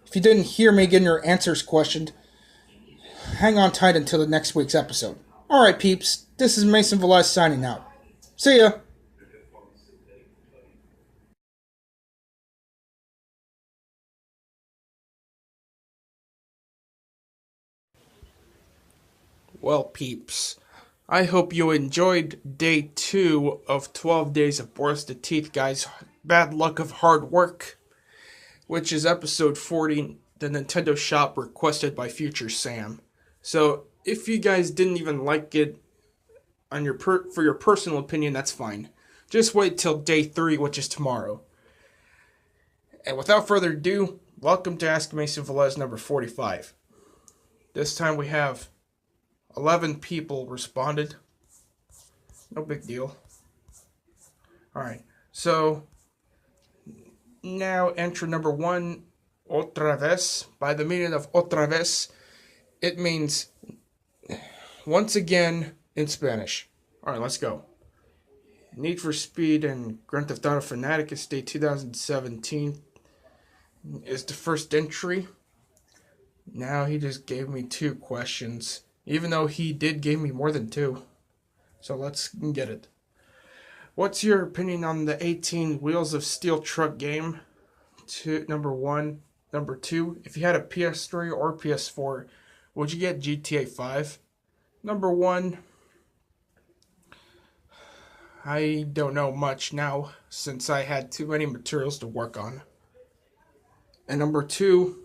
Speaker 2: If you didn't hear me getting your answers questioned, hang on tight until the next week's episode. Alright, peeps, this is Mason Velez signing out. See ya! Well, peeps, I hope you enjoyed day 2 of 12 days of Borsted Teeth, guys. Bad luck of hard work, which is episode 40, the Nintendo Shop requested by Future Sam. So, if you guys didn't even like it on for your personal opinion, that's fine. Just wait till day 3, which is tomorrow. And without further ado, welcome to Ask Mason Velez number 45. This time we have 11 people responded. No big deal. Alright, so now entry number 1, otra vez. By the meaning of otra vez, it means once again in Spanish. Alright, let's go. Need for Speed and Grand Theft Auto Fanatic Estate 2017 is the first entry. Now he just gave me 2 questions, even though he did give me more than 2. So let's get it. What's your opinion on the 18 Wheels of Steel truck game? Number 1. Number 2, if you had a PS3 or PS4, would you get GTA 5? Number 1, I don't know much now since I had too many materials to work on. And number 2,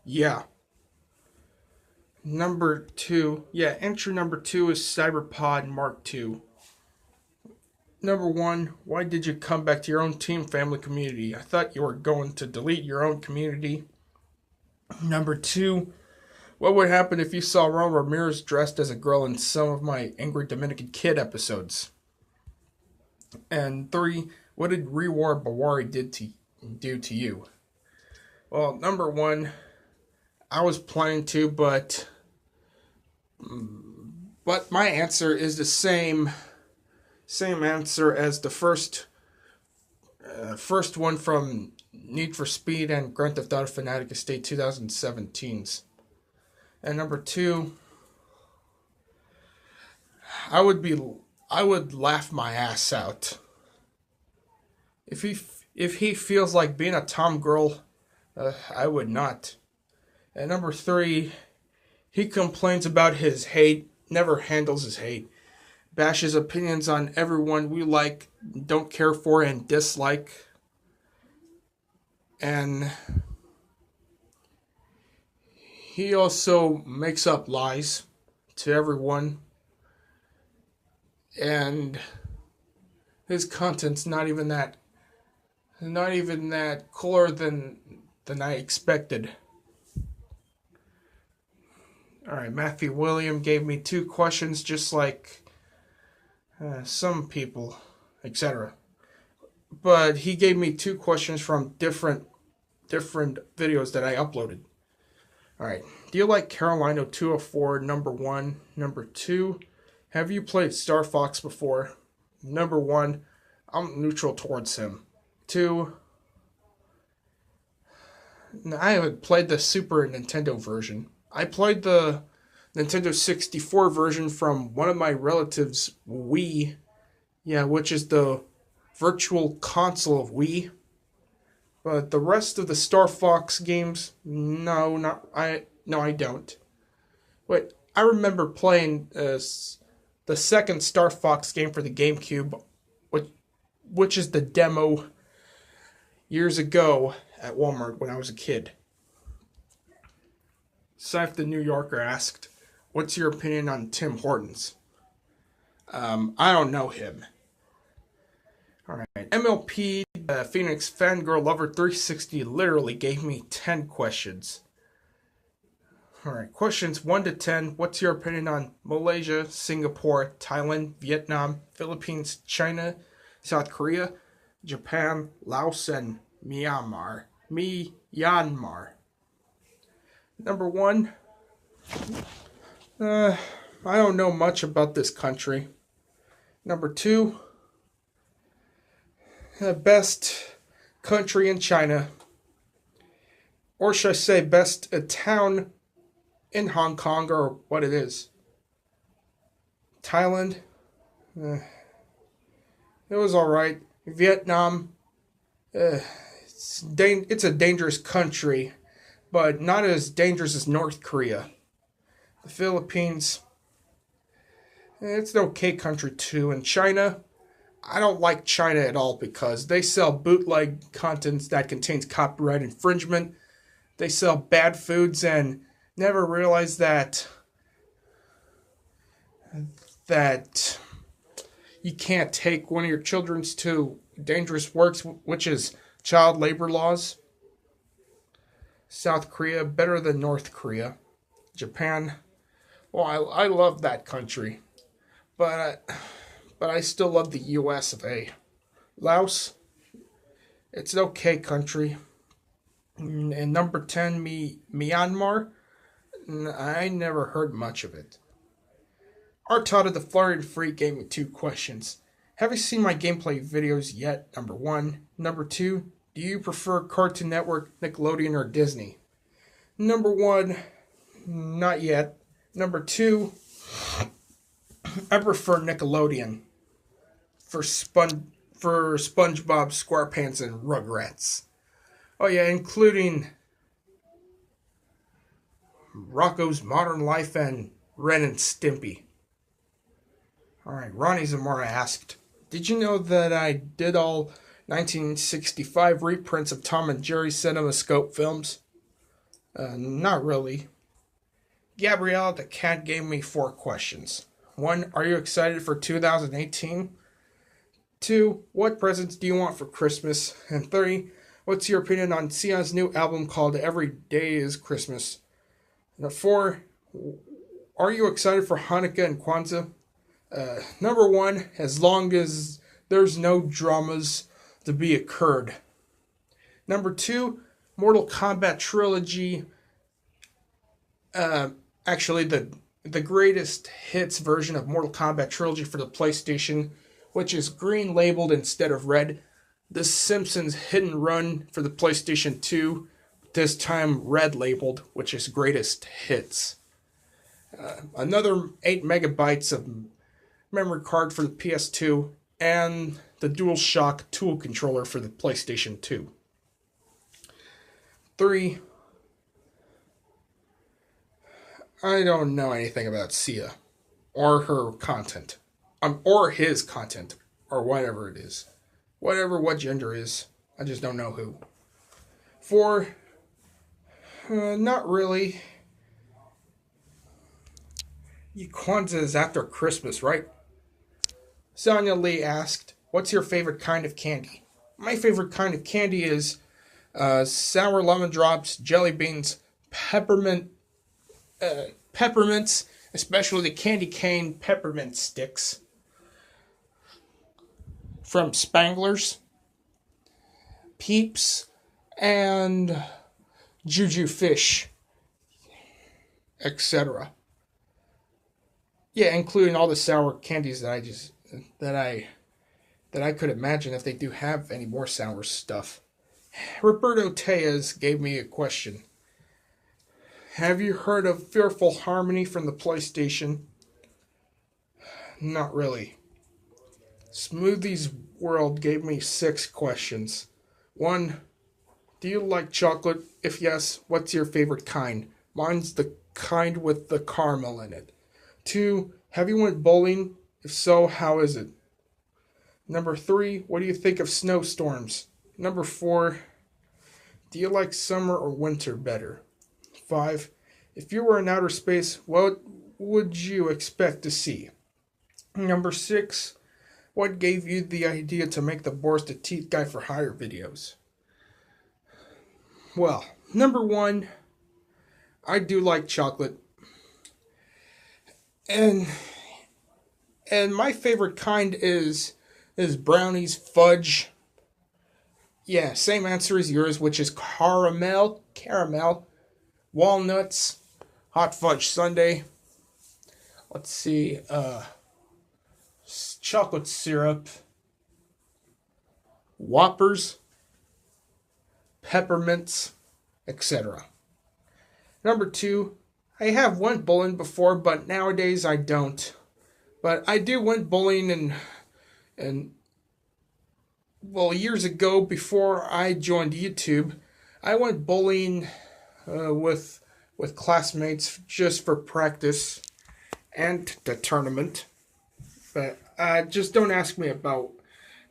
Speaker 2: yeah. Number 2, yeah, entry number 2 is Cyberpod Mark II. Number 1, why did you come back to your own team, family, community? I thought you were going to delete your own community. Number 2, what would happen if you saw Ron Ramirez dressed as a girl in some of my Angry Dominican Kid episodes? And 3, what did Rewar Bawari do to you? Well, number 1, I was planning to, but my answer is the same answer as the first one from Need for Speed and Grand Theft Auto Fanatic Estate 2017's. And number 2, I would laugh my ass out if he feels like being a tom girl. I would not. And number 3, he complains about his hate, never handles his hate, bashes opinions on everyone we like, don't care for, and dislike. And he also makes up lies to everyone. And his content's not even that cooler than I expected. Alright, Matthew William gave me 2 questions just like some people, etc. But he gave me 2 questions from different videos that I uploaded. Alright, do you like Carolina 204, number 1? Number 2, have you played Star Fox before? Number 1, I'm neutral towards him. 2, I haven't played the Super Nintendo version. I played the Nintendo 64 version from one of my relatives' Wii. Yeah, which is the virtual console of Wii. But the rest of the Star Fox games, no, I don't. Wait, I remember playing the second Star Fox game for the GameCube, which is the demo years ago at Walmart when I was a kid. Sif the New Yorker asked, what's your opinion on Tim Hortons? I don't know him. Alright, MLP Phoenix Fangirl Lover 360 literally gave me 10 questions. Alright, questions 1 to 10. What's your opinion on Malaysia, Singapore, Thailand, Vietnam, Philippines, China, South Korea, Japan, Laos, and Myanmar? Number 1, I don't know much about this country. Number 2, the best country in China, or should I say best town in Hong Kong, or what it is. Thailand, it was alright. Vietnam, it's a dangerous country, but not as dangerous as North Korea. The Philippines, it's an okay country too. And China, I don't like China at all because they sell bootleg content that contains copyright infringement. They sell bad foods and never realize that you can't take one of your children to dangerous works, which is child labor laws. South Korea, better than North Korea. Japan, Well, I love that country, but I still love the U.S. of A. Laos, it's an okay country. And number 10, Myanmar. I never heard much of it. Artata the Florian Freak gave me 2 questions. Have you seen my gameplay videos yet? Number 1. Number 2. Do you prefer Cartoon Network, Nickelodeon, or Disney? Number 1. Not yet. Number 2. I prefer Nickelodeon for SpongeBob SquarePants and Rugrats. Oh yeah, including Rocco's Modern Life and Ren and Stimpy. Alright, Ronnie Zamora asked, did you know that I did all 1965 reprints of Tom and Jerry CinemaScope films? Not really. Gabrielle the Cat gave me 4 questions. 1. Are you excited for 2018? 2. What presents do you want for Christmas? And 3. What's your opinion on Sia's new album called Every Day is Christmas? And 4. Are you excited for Hanukkah and Kwanzaa? Number 1, as long as there's no dramas to be occurred. Number 2, Mortal Kombat Trilogy. Actually, the greatest hits version of Mortal Kombat Trilogy for the PlayStation, which is green labeled instead of red. The Simpsons Hit and Run for the PlayStation 2, this time red labeled, which is greatest hits. Another 8 megabytes of memory card for the PS2, and the DualShock Tool controller for the PlayStation 2. 3. I don't know anything about Sia, or her content, or his content, or whatever it is. What gender is, I just don't know who. 4. Not really. Kwanzaa is after Christmas, right? Sonia Lee asked, what's your favorite kind of candy? My favorite kind of candy is sour lemon drops, jelly beans, peppermints, especially the candy cane peppermint sticks from Spanglers, Peeps, and Juju Fish, etc. Yeah, including all the sour candies that I could imagine if they do have any more sour stuff. Roberto Tejas gave me a question. Have you heard of Fearful Harmony from the PlayStation? Not really. Smoothies World gave me 6 questions. 1. Do you like chocolate? If yes, what's your favorite kind? Mine's the kind with the caramel in it. 2. Have you went bowling? If so, how is it? Number 3. What do you think of snowstorms? Number 4. Do you like summer or winter better? 5. If you were in outer space, what would you expect to see? Number 6. What gave you the idea to make the Boris the Teeth Guy for Hire videos? Well, number 1, I do like chocolate. And my favorite kind is brownies, fudge. Yeah, same answer as yours, which is caramel, walnuts, hot fudge sundae. Let's see, chocolate syrup, Whoppers, peppermints, etc. Number 2, I have went bowling before, but nowadays I don't. But I do went bowling and well, years ago before I joined YouTube, I went bowling with classmates just for practice and the tournament. But just don't ask me about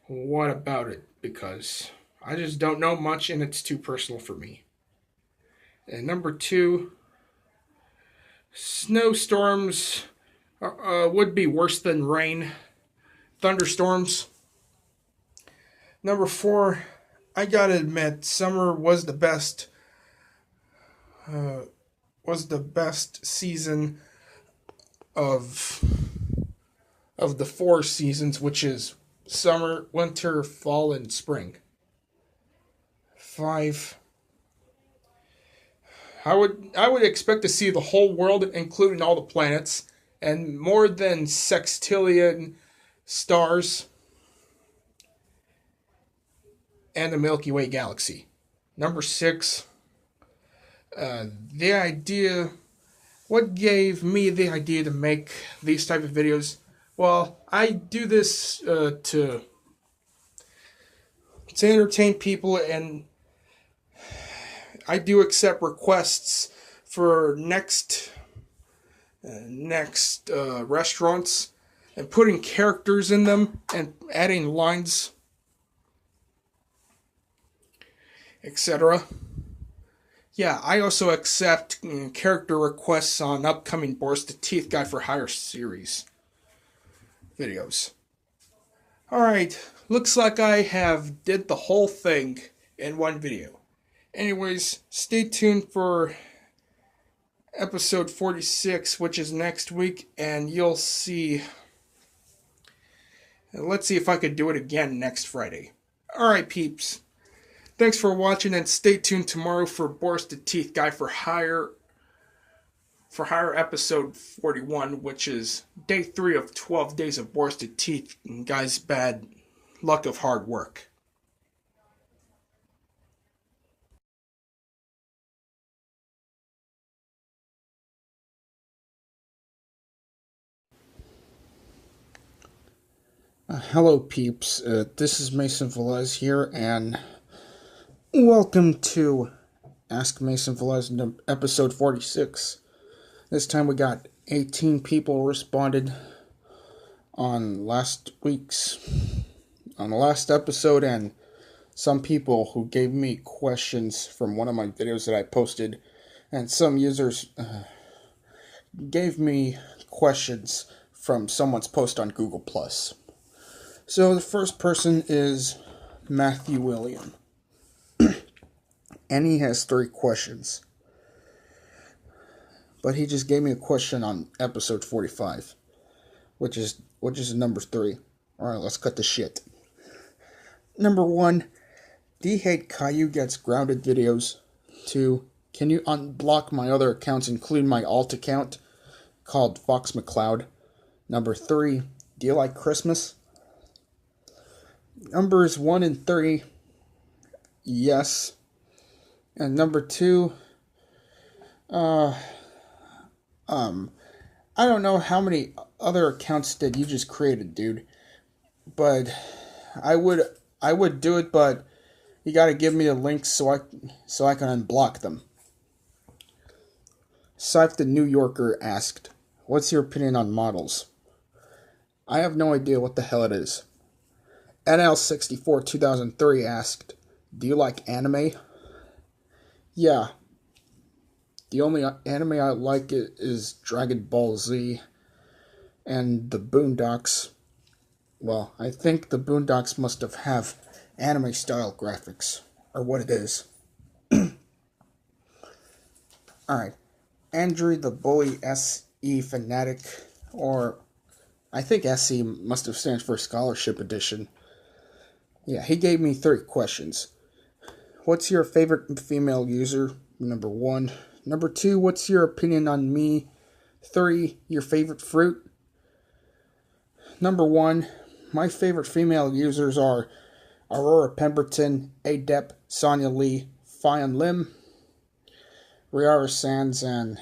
Speaker 2: what about it, because I just don't know much and it's too personal for me. And number 2, snowstorms would be worse than rain. Thunderstorms. Number 4, I gotta admit, summer was the best season of the 4 seasons, which is summer, winter, fall, and spring. 5. I would expect to see the whole world, including all the planets, and more than sextillion stars, and the Milky Way galaxy. Number 6. The idea. What gave me the idea to make these type of videos? Well, I do this to entertain people, and I do accept requests for next restaurants and putting characters in them and adding lines, etc. Yeah, I also accept character requests on upcoming Boris the Teeth Guy for Hire series videos. Alright, looks like I have did the whole thing in one video. Anyways, stay tuned for episode 46, which is next week, and you'll see. Let's see if I could do it again next Friday. Alright, peeps. Thanks for watching, and stay tuned tomorrow for Boris the Teeth Guy for Hire episode 41, which is day 3 of 12 days of Boris the Teeth Guy's bad luck of hard work. Hello, peeps. This is Mason Velez here, and welcome to Ask Mason Velez episode 46. This time we got 18 people responded on the last episode, and some people who gave me questions from one of my videos that I posted, and some users gave me questions from someone's post on Google+. So the first person is Matthew William, and he has 3 questions. But he just gave me a question on episode 45, which is number 3. Alright, let's cut the shit. Number 1, do you hate Caillou Gets Grounded videos? 2, can you unblock my other accounts, including my alt account called Fox McCloud? Number 3, do you like Christmas? Numbers 1 and 3, yes. And number 2, I don't know how many other accounts that you just created, dude. But I would do it, but you gotta give me the links so I can unblock them. Syph the New Yorker asked, what's your opinion on models? I have no idea what the hell it is. NL64 2003 asked, do you like anime? Yeah. The only anime I like is Dragon Ball Z and the Boondocks. Well, I think the Boondocks must have anime style graphics, or what it is. Alright. Andrew the Bully SE Fanatic, or I think SE must have stands for Scholarship Edition. Yeah, he gave me 3 questions. What's your favorite female user? Number 1. Number 2, what's your opinion on me? 3, your favorite fruit? Number 1, my favorite female users are Aurora Pemberton, Adept, Sonia Lee, Fion Lim, Riara Sands, and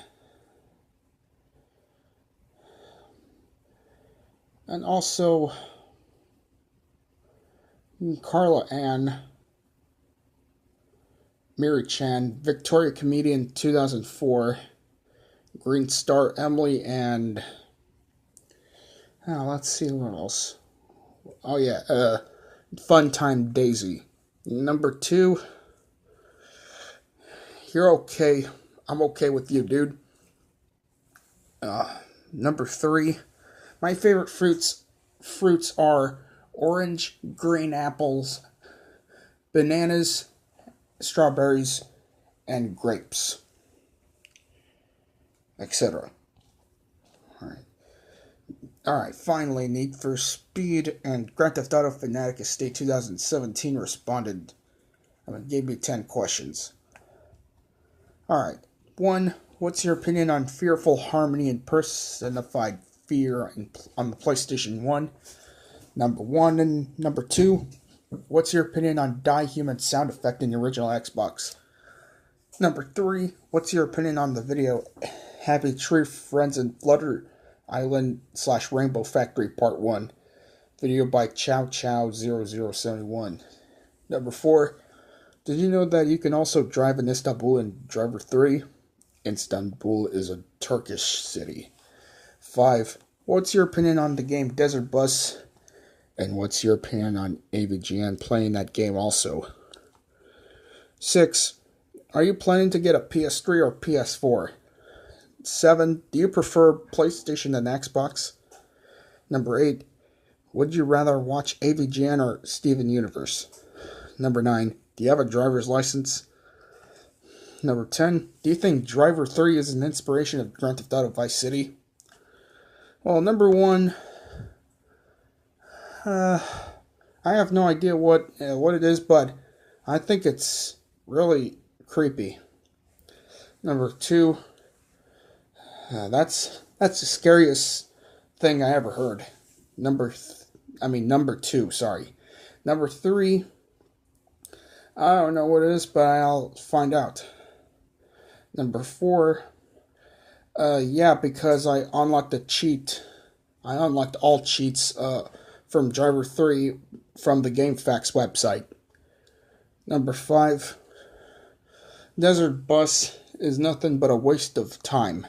Speaker 2: also Carla Ann, Mary Chan, Victoria Comedian 2004, Green Star Emily, and let's see what else. Oh yeah, Fun Time Daisy. Number 2, you're okay. I'm okay with you, dude. Number 3, my favorite fruits are orange, green apples, bananas, strawberries, and grapes, etc. Alright. Alright, finally, Need for Speed and Grand Theft Auto Fanatic Estate 2017 responded. Gave me 10 questions. Alright, 1. What's your opinion on Fearful Harmony and Personified Fear on the PlayStation 1? Number 1. And number 2. What's your opinion on Die Human sound effect in the original Xbox? Number 3. What's your opinion on the video Happy Tree Friends and Flutter Island / Rainbow Factory Part 1? Video by Chow0071. Number 4. Did you know that you can also drive in Istanbul in Driver 3? Istanbul is a Turkish city. 5. What's your opinion on the game Desert Bus? And what's your opinion on AVGN playing that game also? 6. Are you planning to get a PS3 or PS4? 7. Do you prefer PlayStation than Xbox? Number 8. Would you rather watch AVGN or Steven Universe? Number 9. Do you have a driver's license? Number 10. Do you think Driver 3 is an inspiration of Grand Theft Auto Vice City? Well, number 1. I have no idea what it is, but I think it's really creepy. Number 2. That's the scariest thing I ever heard. Number 2, sorry. Number 3. I don't know what it is, but I'll find out. Number 4. Yeah, because I unlocked a cheat. I unlocked all cheats from Driver 3 from the GameFAQs website. Number 5. Desert Bus is nothing but a waste of time.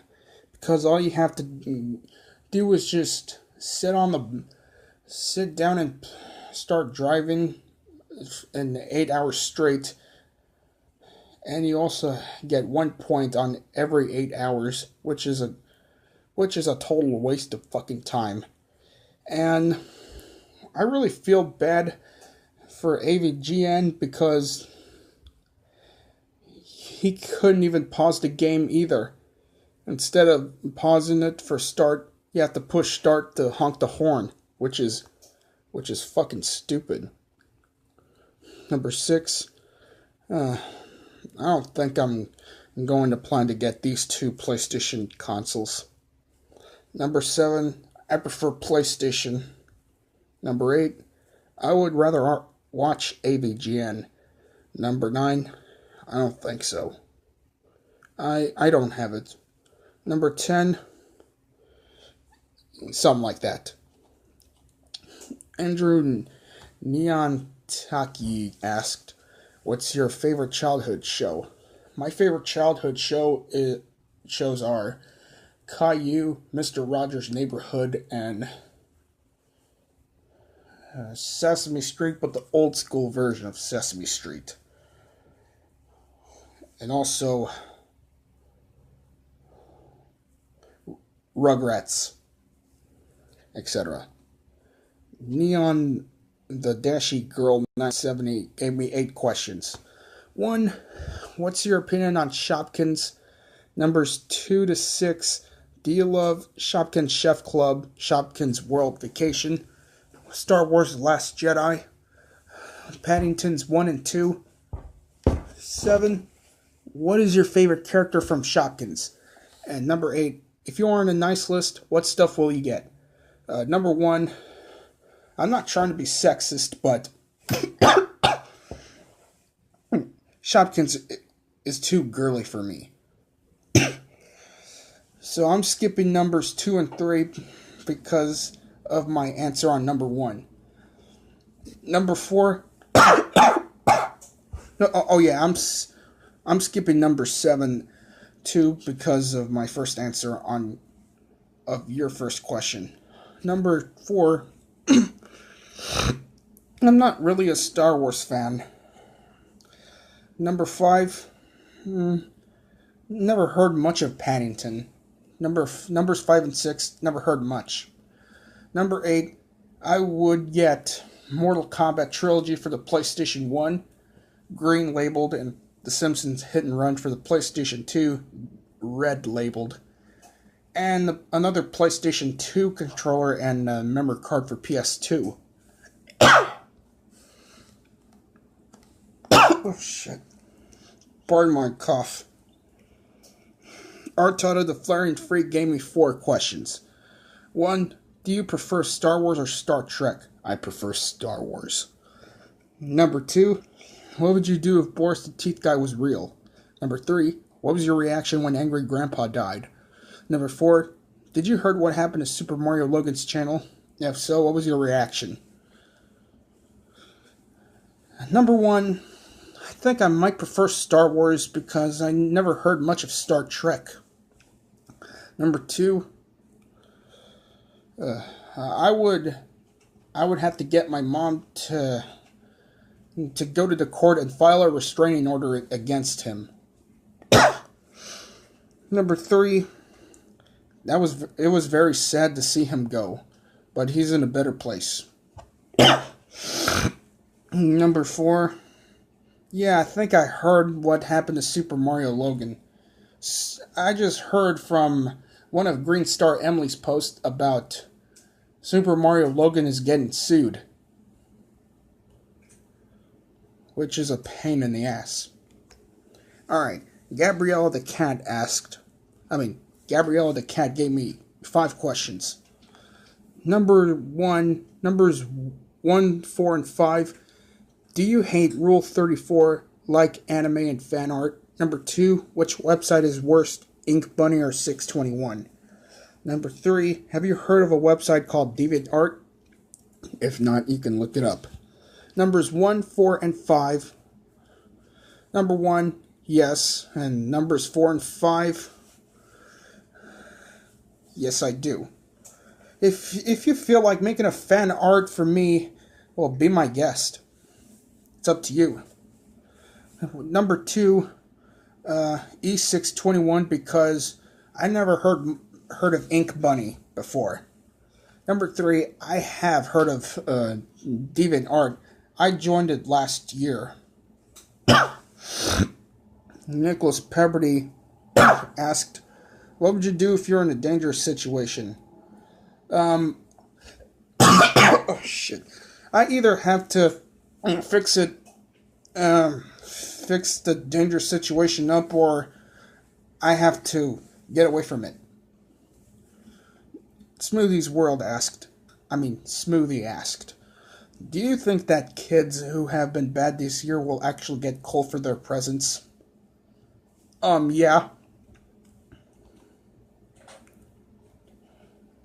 Speaker 2: Because all you have to do is just sit down and start driving in 8 hours straight. And you also get 1 point on every 8 hours, which is a total waste of fucking time. And I really feel bad for AVGN because he couldn't even pause the game either. Instead of pausing it for start, you have to push start to honk the horn, which is fucking stupid. Number 6. I don't think I'm going to plan to get these 2 PlayStation consoles. Number 7. I prefer PlayStation. Number 8. I would rather watch AVGN. Number 9. I don't think so. I don't have it. Number 10. Something like that. Andrew Neon Taki asked, what's your favorite childhood show? My favorite childhood shows are Caillou, Mr. Rogers' Neighborhood, and Sesame Street, but the old school version of Sesame Street. And also Rugrats, etc. Neon the Dashy Girl 970 gave me 8 questions. 1. What's your opinion on Shopkins? Numbers 2 to 6. Do you love Shopkins Chef Club, Shopkins World Vacation, Star Wars The Last Jedi, Paddington's 1 and 2? 7. What is your favorite character from Shopkins? And number 8. If you are on a nice list, what stuff will you get? Number 1. I'm not trying to be sexist, but Shopkins is too girly for me. So I'm skipping numbers 2 and 3 because of my answer on number 1. Number 4. I'm skipping number 7 too because of my first answer of your first question. Number 4. I'm not really a Star Wars fan. Number 5. Never heard much of Paddington. Numbers 5 and 6. Never heard much. Number 8. I would get Mortal Kombat Trilogy for the PlayStation 1, green labeled, and The Simpsons Hit and Run for the PlayStation 2, red labeled. and another PlayStation 2 controller and a memory card for PS2. Oh shit. Pardon my cough. Art out of the Flaring Free gave me 4 questions. 1. Do you prefer Star Wars or Star Trek? I prefer Star Wars. Number 2. What would you do if Boris the Teeth Guy was real? Number 3. What was your reaction when Angry Grandpa died? Number 4. Did you heard what happened to Super Mario Logan's channel? If so, what was your reaction? Number 1. I think I might prefer Star Wars because I never heard much of Star Trek. Number 2. I would have to get my mom to go to the court and file a restraining order against him. Number 3, it was very sad to see him go, but he's in a better place. Number 4, yeah, I think I heard what happened to Super Mario Logan. I just heard from one of Green Star Emily's posts about Super Mario Logan is getting sued, which is a pain in the ass. Alright, Gabriella the Cat gave me 5 questions. Numbers 1, 4, and 5. Do you hate Rule 34, like anime and fan art? Number 2, which website is worst, Ink Bunny or 621? Number 3, have you heard of a website called DeviantArt? If not, you can look it up. Numbers 1, 4, and 5. Number 1, yes. And numbers 4 and 5, yes, I do. If you feel like making a fan art for me, well, be my guest. It's up to you. Number 2, E621, because I never heard of Ink Bunny before. Number 3, I have heard of DeviantArt. I joined it last year. Nicholas Pepperty asked, what would you do if you're in a dangerous situation? Oh shit. I either have to fix the dangerous situation up, or I have to get away from it. Smoothie asked, do you think that kids who have been bad this year will actually get coal for their presents? Yeah.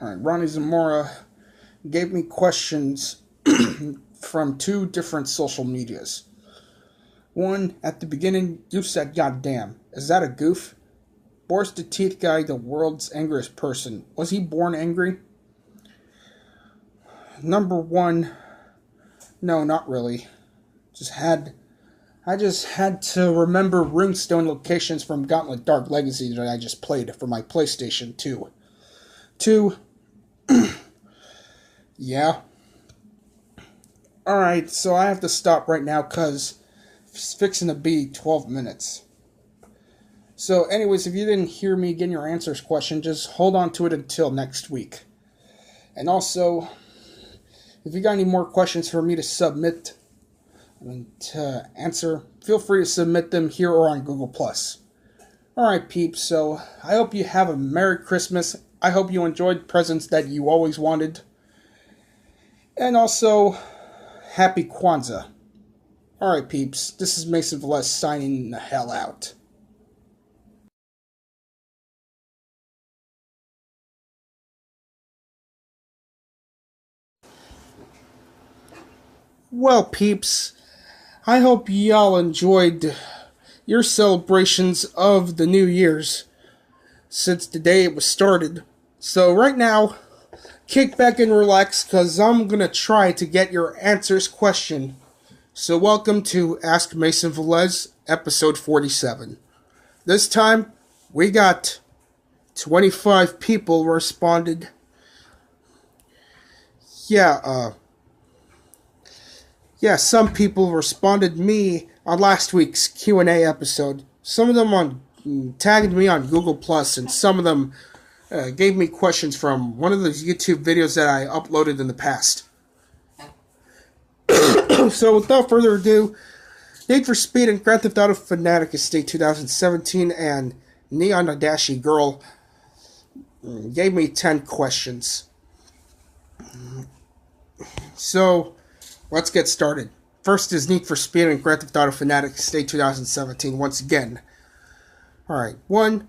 Speaker 2: Alright, Ronnie Zamora gave me questions from 2 different social medias. 1, at the beginning, you said goddamn. Is that a goof? Boris the Teeth Guy, the world's angriest person. Was he born angry? Number 1, no, not really. I just had to remember runestone locations from Gauntlet Dark Legacy that I just played for my PlayStation 2. 2, yeah. Alright, so I have to stop right now because it's fixing to be 12 minutes. So anyways, if you didn't hear me getting your answers question, just hold on to it until next week. And also, if you got any more questions for me to submit and to answer, feel free to submit them here or on Google+. Alright peeps, so I hope you have a Merry Christmas. I hope you enjoyed presents that you always wanted. And also, Happy Kwanzaa. Alright peeps, this is Mason Velez signing the hell out. Well peeps, I hope y'all enjoyed your celebrations of the New Year's since the day it was started. So right now, kick back and relax, because I'm going to try to get your answers question. So welcome to Ask Mason Velez, episode 47. This time, we got 25 people responded. Some people responded me on last week's Q&A episode. Some of them tagged me on Google+, and some of them gave me questions from one of those YouTube videos that I uploaded in the past. So without further ado, Need for Speed and Grand Theft Auto Fanatic Estate 2017 and Neon Adashi Girl gave me 10 questions. So let's get started. First is Need for Speed and Grand Theft Auto Fanatic Estate 2017 once again. Alright, 1.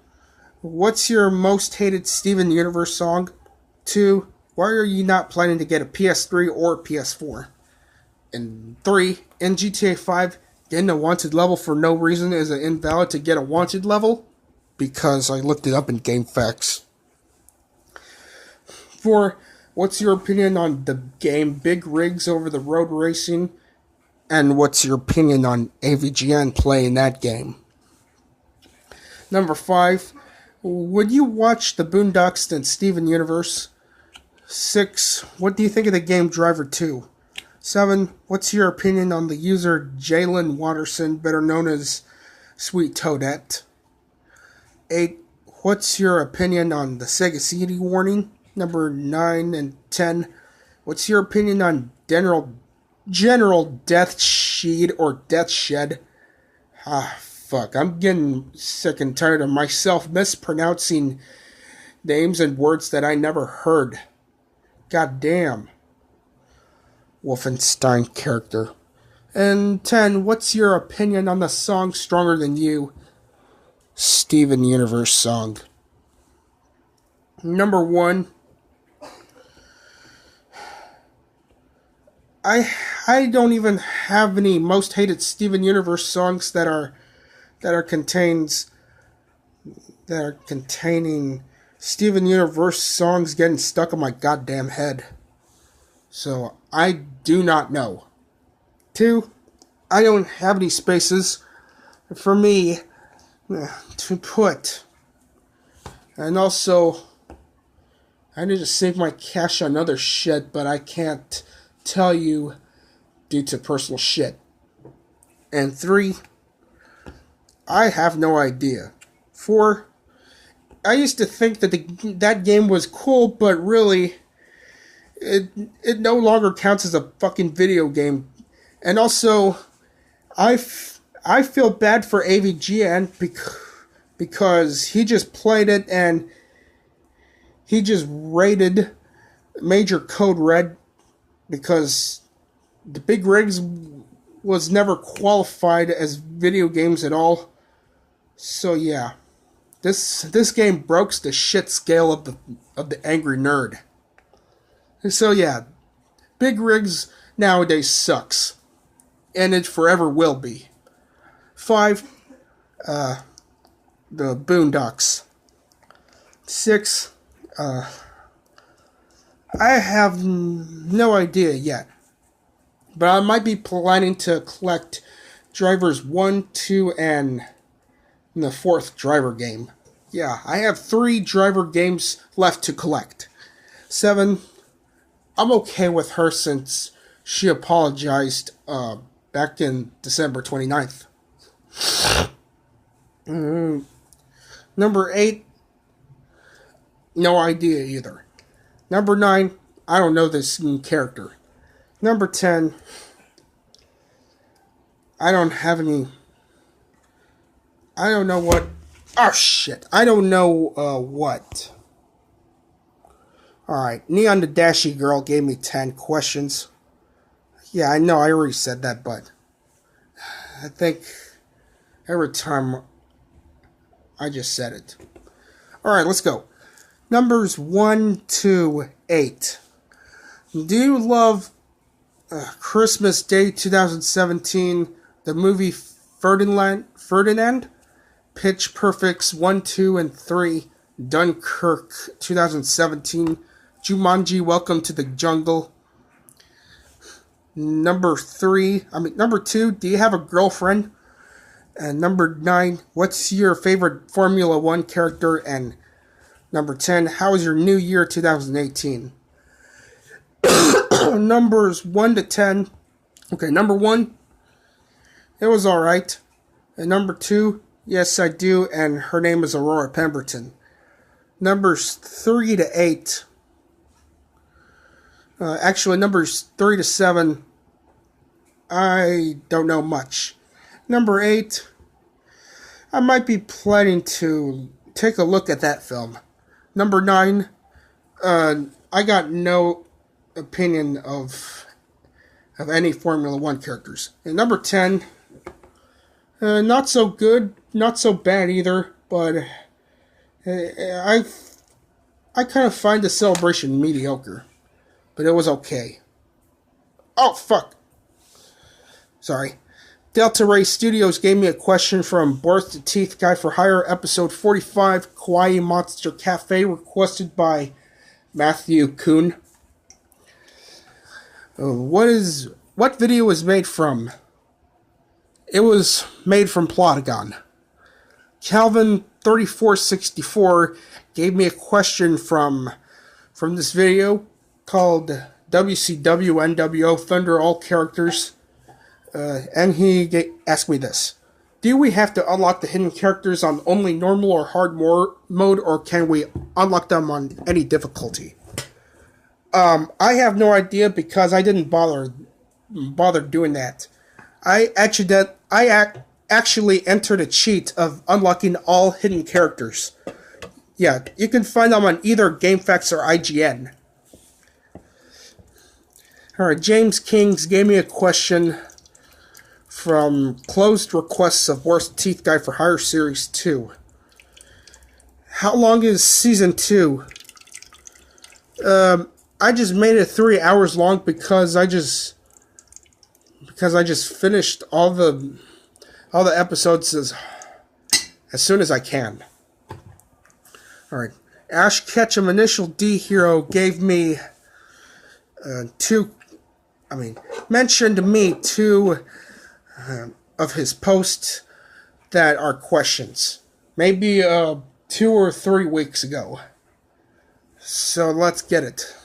Speaker 2: What's your most hated Steven Universe song? 2. Why are you not planning to get a PS3 or PS4? And 3. In GTA 5, getting a wanted level for no reason is it invalid to get a wanted level? Because I looked it up in GameFAQs. 4. What's your opinion on the game Big Rigs Over the Road Racing? And what's your opinion on AVGN playing that game? Number 5. Would you watch the Boondocks and Steven Universe? 6. What do you think of the game Driver 2? 7. What's your opinion on the user Jalen Watterson, better known as Sweet Toadette? 8. What's your opinion on the Sega CD warning? Number 9 and 10. What's your opinion on General Death Shed or Death Shed? Fuck. I'm getting sick and tired of myself mispronouncing names and words that I never heard. God damn. Wolfenstein character. And 10. What's your opinion on the song Stronger Than You? Steven Universe song. Number 1. I don't even have any most hated Steven Universe songs that are containing Steven Universe songs getting stuck in my goddamn head. So I do not know. 2. I don't have any spaces for me to put. And also, I need to save my cash on other shit, but I can't tell you due to personal shit. And 3. I have no idea. 4. I used to think that that game was cool, but really, it no longer counts as a fucking video game. And also, I feel bad for AVGN because he just played it and he just rated Major Code Red because the Big Rigs was never qualified as video games at all. So yeah, this game broke the shit scale of the angry nerd. So yeah, Big Rigs nowadays sucks, and it forever will be. 5, the Boondocks. 6, I have no idea yet, but I might be planning to collect Drivers 1, 2, and the 4th Driver game. Yeah, I have 3 Driver games left to collect. 7, I'm okay with her since she apologized back in December 29th. Number 8, no idea either. Number 9, I don't know this character. Number 10, I don't have any. I don't know what. Oh shit! I don't know what. Alright, Neon the Dashy Girl gave me 10 questions. Yeah, I know, I already said that, but I think every time I just said it. Alright, let's go. Numbers 1 to 8. Do you love Christmas Day 2017, the movie Ferdinand, Pitch Perfects 1, 2, and 3, Dunkirk 2017, Jumanji Welcome to the Jungle. Number 2, do you have a girlfriend? And number 9, what's your favorite Formula 1 character? And number 10, how was your new year 2018? Numbers 1 to 10. Okay, number 1, it was alright. And number 2, yes I do, and her name is Aurora Pemberton. Numbers 3 to 8. Actually, numbers 3 to 7, I don't know much. Number 8, I might be planning to take a look at that film. Number 9, I got no opinion of any Formula 1 characters. And number 10, not so good, not so bad either, but I kind of find the celebration mediocre. But it was okay. Oh, fuck. Sorry. Delta Ray Studios gave me a question from Boris the Teeth Guy for Hire, episode 45, Kawaii Monster Cafe, requested by Matthew Kuhn. What video was made from? It was made from Plotagon. Calvin3464 gave me a question from this video called WCW NWO Thunder All Characters. And he asked me this. Do we have to unlock the hidden characters on only normal or hard mode, or can we unlock them on any difficulty? I have no idea because I didn't bother doing that. I actually entered a cheat of unlocking all hidden characters. Yeah, you can find them on either GameFAQs or IGN. Alright, James Kings gave me a question from Closed Requests of Worst Teeth Guy for Hire Series 2. How long is Season 2? I just made it 3 hours long because I just finished all the episodes as soon as I can. Alright. Ash Ketchum Initial D Hero gave me mentioned me two of his posts that are questions. Maybe 2 or 3 weeks ago. So let's get it.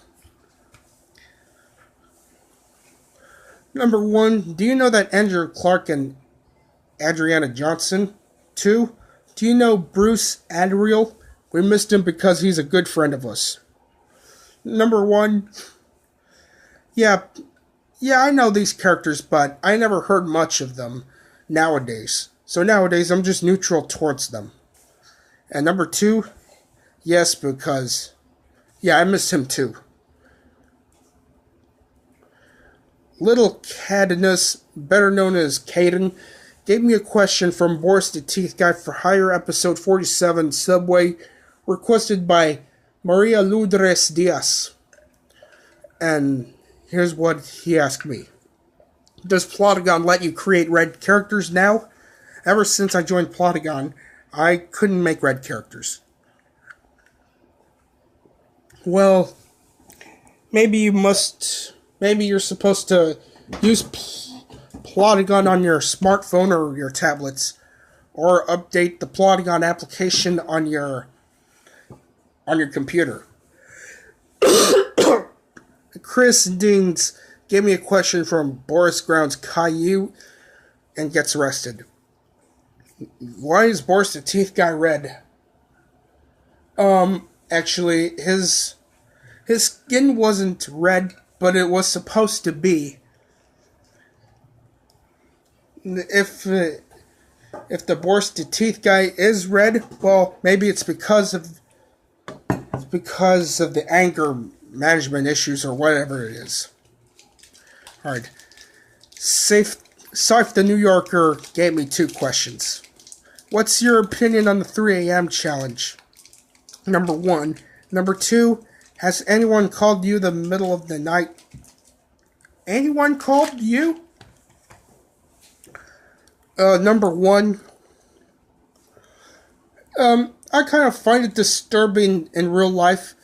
Speaker 2: Number 1, do you know that Andrew Clark and Adriana Johnson? 2, do you know Bruce Adriel? We missed him because he's a good friend of us. Number 1, yeah, I know these characters, but I never heard much of them nowadays. So nowadays, I'm just neutral towards them. And number 2, yes, because, yeah, I miss him too. Little Cadinus, better known as Caden, gave me a question from Boris the Teeth Guy for Hire, episode 47, Subway, requested by Maria Lourdes Diaz. And here's what he asked me. Does Plotagon let you create red characters now? Ever since I joined Plotagon, I couldn't make red characters. Well, maybe you're supposed to use Plotagon on your smartphone or your tablets, or update the Plotagon application on your computer. Chris Deans gave me a question from Boris Grounds Caillou and gets arrested. Why is Boris the Teeth Guy red? Actually, his skin wasn't red, but it was supposed to be. If the Boris the Teeth Guy is red, well, maybe it's because of the anger management issues or whatever it is. Alright. Safe the New Yorker gave me 2 questions. What's your opinion on the 3 a.m. challenge? Number 1. Number 2, has anyone called you the middle of the night? Anyone called you? Number 1. I kind of find it disturbing in real life,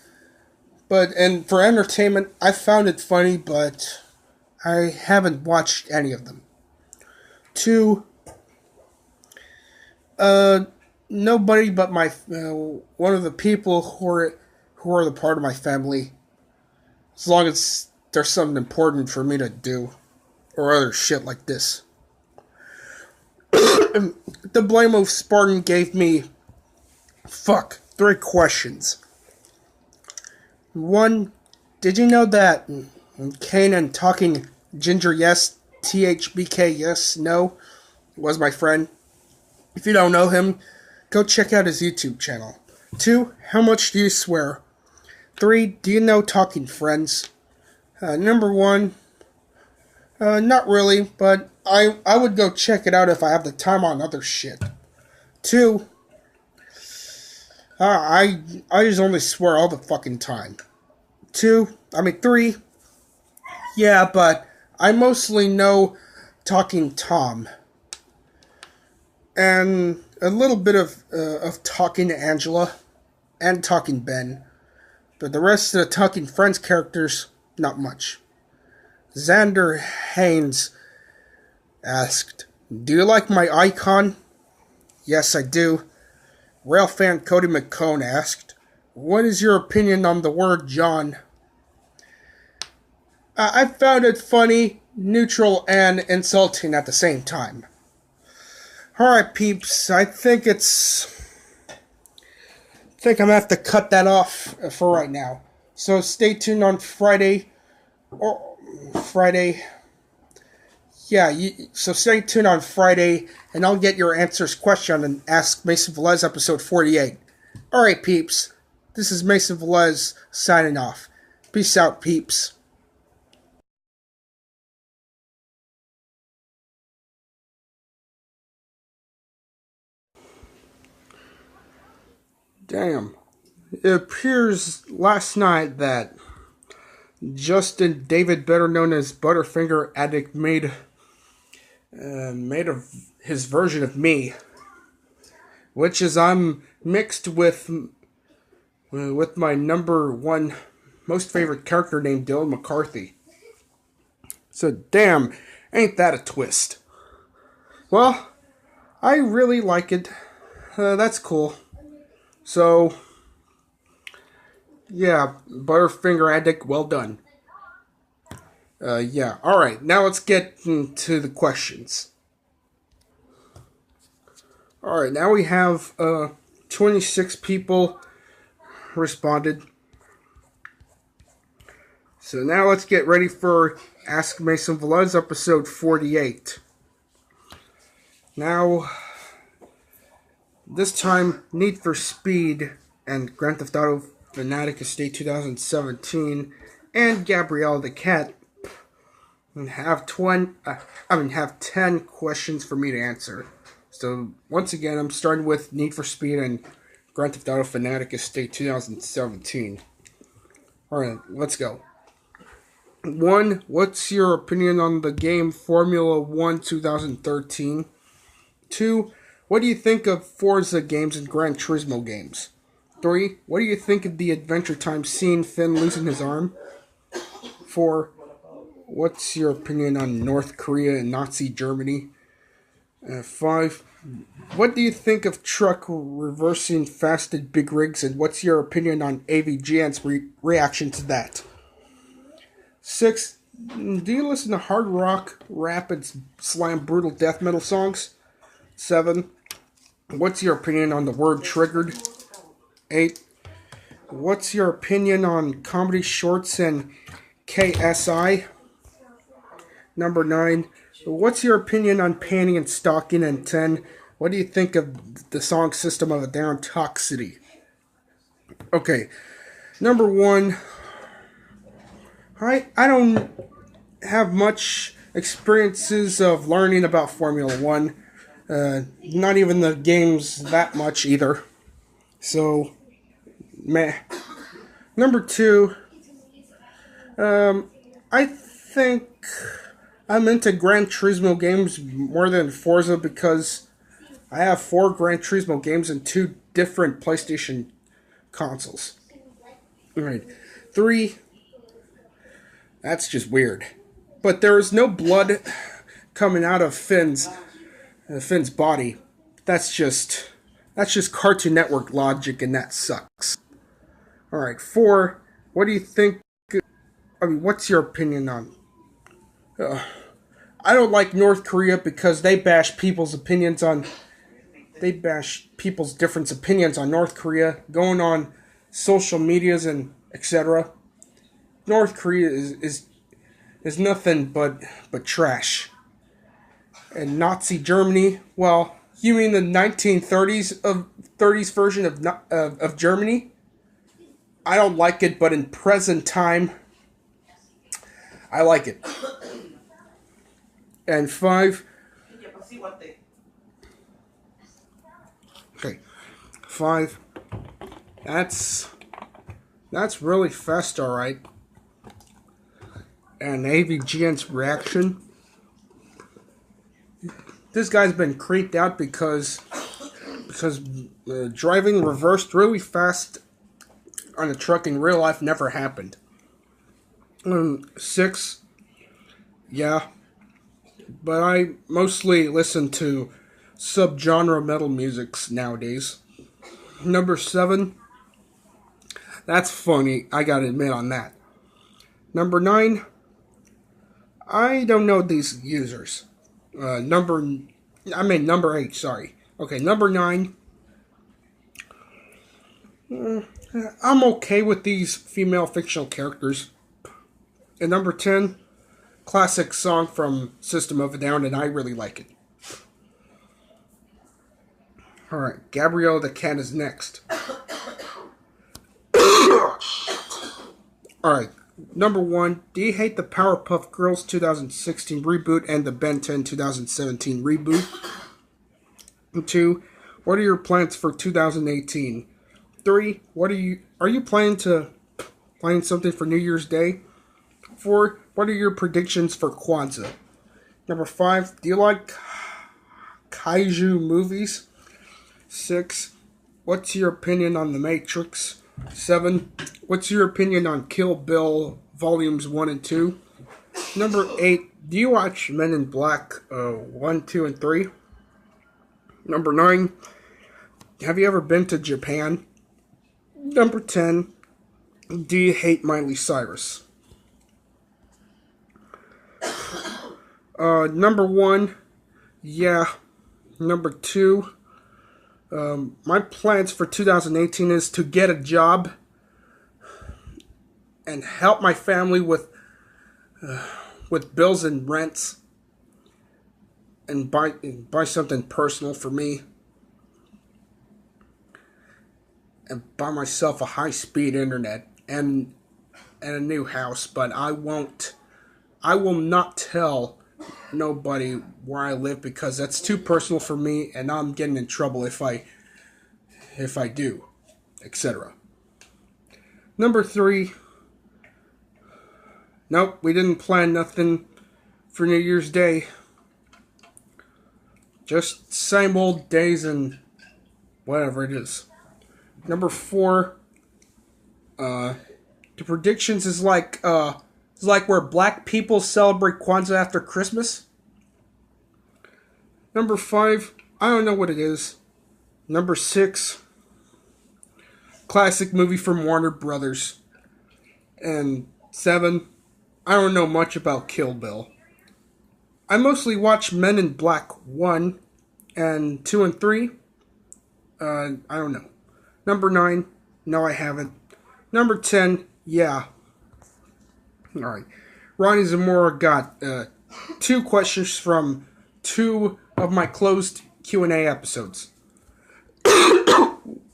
Speaker 2: and for entertainment, I found it funny, but I haven't watched any of them. 2, nobody but my one of the people who are the part of my family, as long as there's something important for me to do, or other shit like this. The blame of Spartan gave me, fuck, 3 questions. 1. Did you know that Kane and Talking Ginger Yes, THBK Yes, No, was my friend? If you don't know him, go check out his YouTube channel. 2. How much do you swear? 3. Do you know Talking Friends? Number 1. Not really, but I would go check it out if I have the time on other shit. 2. I just only swear all the fucking time. 3. Yeah, but I mostly know Talking Tom. And a little bit of Talking Angela and Talking Ben. But the rest of the Talking Friends characters, not much. Xander Haynes asked, do you like my icon? Yes, I do. Rail fan Cody McCone asked, what is your opinion on the word John? I found it funny, neutral, and insulting at the same time. Alright, peeps, I think I'm gonna have to cut that off for right now. So stay tuned on Friday. So stay tuned on Friday, and I'll get your answers question on Ask Mason Velez episode 48. Alright, peeps, this is Mason Velez signing off. Peace out, peeps. Damn. It appears last night that Justin David, better known as ButterfingerAddict, made of his version of me, which is I'm mixed with my number 1 most favorite character named Dylan McCarthy. So damn, ain't that a twist? Well, I really like it. That's cool. So yeah, ButterfingerAddict, well done. Alright, now let's get into the questions. Alright, now we have 26 people responded. So now let's get ready for Ask Mason Velez episode 48. Now, this time, Need for Speed and Grand Theft Auto Fanatic Estate 2017 and Gabrielle the Cat have 10 questions for me to answer. So once again, I'm starting with Need for Speed and Grand Theft Auto Fanatic Estate 2017. Alright, let's go. 1. What's your opinion on the game Formula 1 2013? 2. What do you think of Forza games and Gran Turismo games? 3. What do you think of the Adventure Time scene Finn losing his arm? 4. What's your opinion on North Korea and Nazi Germany? 5. What do you think of truck reversing fasted big rigs, and what's your opinion on AVGN's reaction to that? 6. Do you listen to hard rock, rap, and slam brutal death metal songs? 7. What's your opinion on the word triggered? 8. What's your opinion on comedy shorts and KSI? Number 9. What's your opinion on panning and stalking? And 10. What do you think of the song System of a Down Toxicity? Okay. Number 1. I don't have much experiences of learning about Formula 1. Not even the games that much either. So, meh. Number 2, I think I'm into Gran Turismo games more than Forza because I have 4 Gran Turismo games and 2 different PlayStation consoles. Alright. 3, that's just weird. But there is no blood coming out of Finn's body. That's just Cartoon Network logic, and that sucks. Alright, 4, what do you think? What's your opinion on? I don't like North Korea because they bash people's opinions on they bash people's different opinions on North Korea, going on social medias and etc. North Korea is nothing but trash. And Nazi Germany, well, you mean the 1930s version of Germany? I don't like it, but in present time, I like it. And 5. Okay, 5. That's really fast, all right. And AVGN's reaction. This guy's been creeped out because driving reversed really fast on a truck in real life never happened. 6. Yeah, but I mostly listen to subgenre metal musics nowadays. Number 7. That's funny, I gotta admit on that. Number 9. I don't know these users. Number 8, sorry. Okay, number 9. I'm okay with these female fictional characters. And number 10, classic song from System of a Down, and I really like it. Alright, Gabrielle the Cat is next. Alright, number 1, do you hate the Powerpuff Girls 2016 reboot and the Ben 10 2017 reboot? 2, what are your plans for 2018? 3, are you planning something for New Year's Day? 4, what are your predictions for Kwanzaa? Number 5, do you like kaiju movies? 6, what's your opinion on The Matrix? 7, what's your opinion on Kill Bill Volumes 1 and 2? Number 8, do you watch Men in Black 1, 2, and 3? Number 9, have you ever been to Japan? Number 10, do you hate Miley Cyrus? Number 1, yeah. Number 2, my plans for 2018 is to get a job and help my family with bills and rents, and buy something personal for me, and buy myself a high-speed internet and a new house. But I will not tell nobody where I live, because that's too personal for me, and I'm getting in trouble if I do, etc. Number 3, nope, we didn't plan nothing for New Year's Day. Just same old days and whatever it is. Number 4, the predictions is like where black people celebrate Kwanzaa after Christmas. Number 5, I don't know what it is. Number 6, classic movie from Warner Brothers. And 7, I don't know much about Kill Bill. I mostly watch Men in Black 1 and 2 and 3. I don't know. Number 9, no I haven't. Number 10, yeah. Alright. Ronnie Zamora got 2 questions from 2 of my closed Q&A episodes.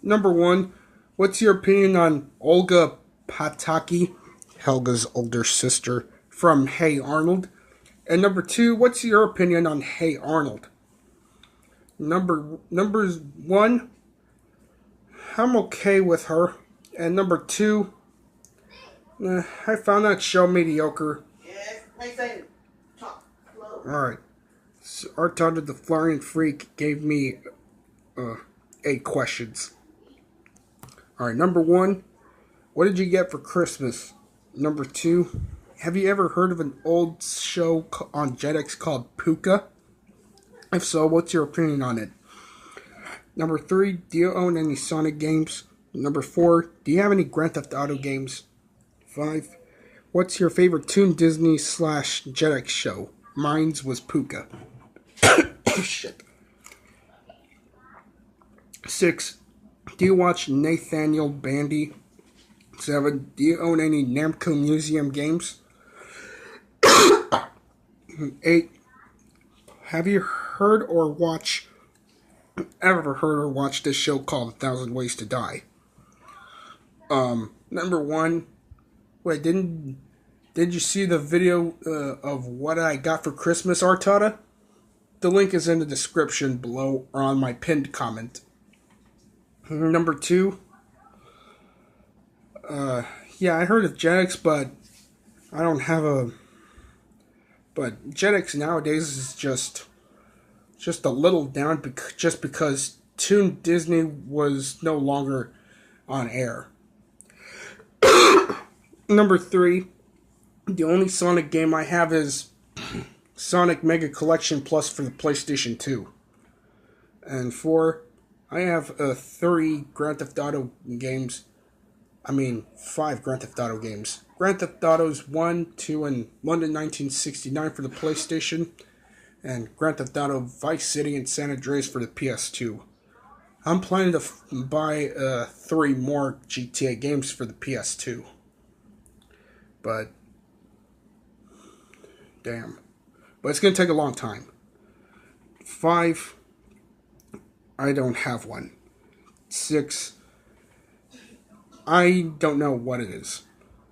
Speaker 2: Number 1, what's your opinion on Olga Pataki, Helga's older sister, from Hey Arnold? And number 2, what's your opinion on Hey Arnold? Number 1, I'm okay with her. And number 2, I found that show mediocre. Alright. So Art the Florian Freak gave me 8 questions. Alright, number 1, what did you get for Christmas? Number 2, have you ever heard of an old show on Jetix called Puka? If so, what's your opinion on it? Number 3, do you own any Sonic games? Number 4, do you have any Grand Theft Auto games? 5, what's your favorite Toon Disney / Jetix show? Mine's was Puka. Shit.
Speaker 1: 6. Do you watch Nathaniel Bandy? 7. Do you own any Namco Museum games? 8. Have you ever heard or watched this show called 1,000 Ways to Die? Number 1. Wait, did you see the video of what I got for Christmas, Artada? The link is in the description below or on my pinned comment. Number 2. Yeah, I heard of Jetix, but I don't have a... But Jetix nowadays is just a little down just because Toon Disney was no longer on air. Number 3. The only Sonic game I have is Sonic Mega Collection Plus for the PlayStation 2. And 4. I have 3 Grand Theft Auto games. 5 Grand Theft Auto games. Grand Theft Autos 1, 2, and London 1969 for the PlayStation. And Grand Theft Auto Vice City and San Andreas for the PS2. I'm planning to buy 3 more GTA games for the PS2. But, damn. But it's going to take a long time. 5, I don't have one. 6, I don't know what it is.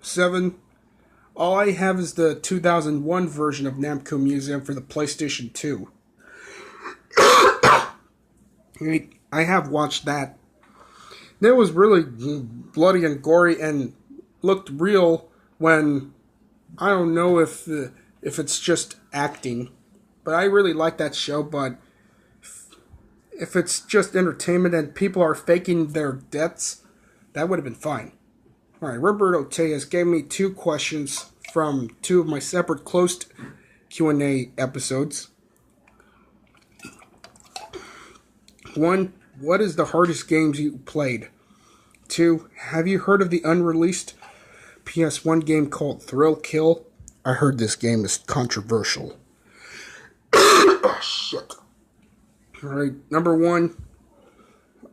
Speaker 1: 7, all I have is the 2001 version of Namco Museum for the PlayStation 2. 8, I have watched that. It was really bloody and gory and looked real when, I don't know if it's just acting, but I really like that show. But if it's just entertainment and people are faking their deaths, that would have been fine. Alright, Roberto Tejas gave me 2 questions from 2 of my separate closed Q&A episodes. 1, what is the hardest games you played? 2, have you heard of the unreleased PS1 game called Thrill Kill? I heard this game is controversial. Oh, shit. Alright, number 1,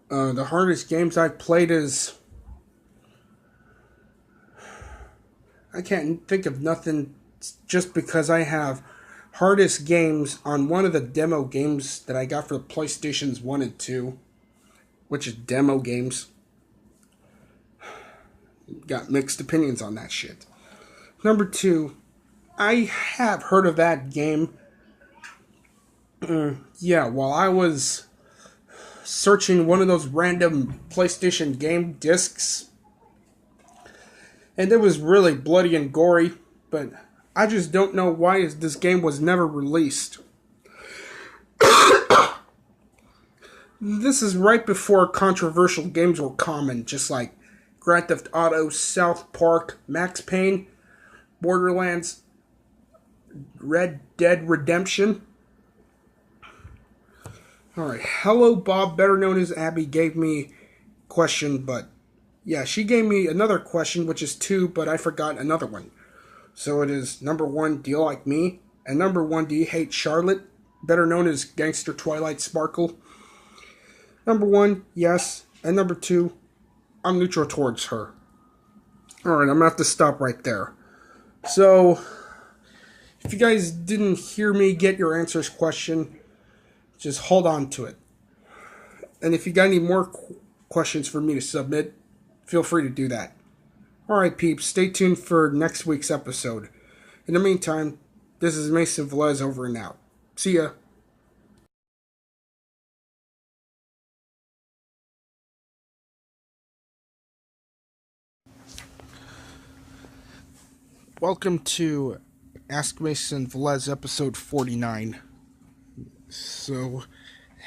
Speaker 1: the hardest games I've played is... I can't think of nothing just because I have hardest games on one of the demo games that I got for the PlayStations 1 and 2, which is demo games. Got mixed opinions on that shit. Number 2, I have heard of that game. While I was searching one of those random PlayStation game discs. And it was really bloody and gory, but I just don't know why this game was never released. This is right before controversial games were common, just like Grand Theft Auto, South Park, Max Payne, Borderlands, Red Dead Redemption. Alright, Hello Bob, better known as Abby, gave me a question, but... yeah, she gave me another question, which is 2, but I forgot another one. So it is, number 1, do you like me? And number 1, do you hate Charlotte? Better known as Gangster Twilight Sparkle. Number 1, yes. And number 2, I'm neutral towards her. Alright, I'm going to have to stop right there. So, if you guys didn't hear me get your answers question, just hold on to it. And if you got any more questions for me to submit, feel free to do that. Alright, peeps, stay tuned for next week's episode. In the meantime, this is Mason Velez over and out. See ya. Welcome to Ask Mason Velez episode 49. So,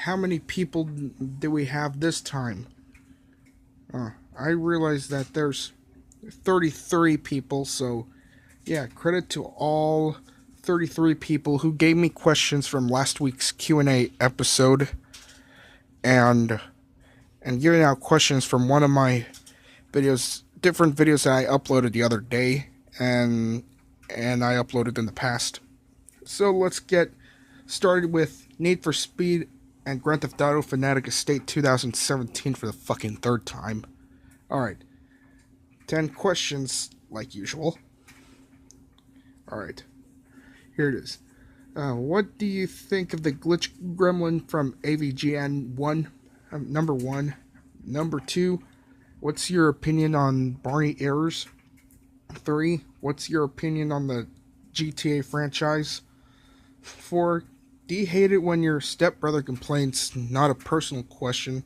Speaker 1: how many people do we have this time? I realize that there's 33 people, so yeah, credit to all 33 people who gave me questions from last week's Q&A episode and giving out questions from one of my videos, different videos that I uploaded the other day and I uploaded in the past. So let's get started with Need for Speed and Grand Theft Auto Fanatic Estate 2017 for the fucking third time. Alright. 10 questions, like usual. Alright. Here it is. What do you think of the glitch gremlin from AVGN1? Number 1. Number 2. What's your opinion on Barney errors? 3. What's your opinion on the GTA franchise? 4. Do you hate it when your stepbrother complains? Not a personal question.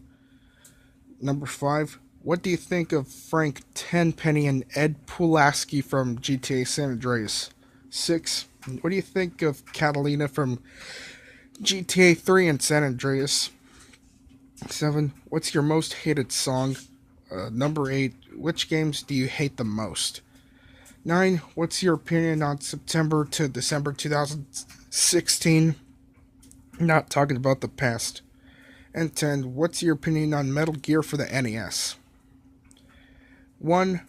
Speaker 1: Number 5. What do you think of Frank Tenpenny and Ed Pulaski from GTA San Andreas? 6. What do you think of Catalina from GTA 3 and San Andreas? 7. What's your most hated song? Number 8. Which games do you hate the most? 9. What's your opinion on September to December 2016? Not talking about the past. And 10. What's your opinion on Metal Gear for the NES? 1.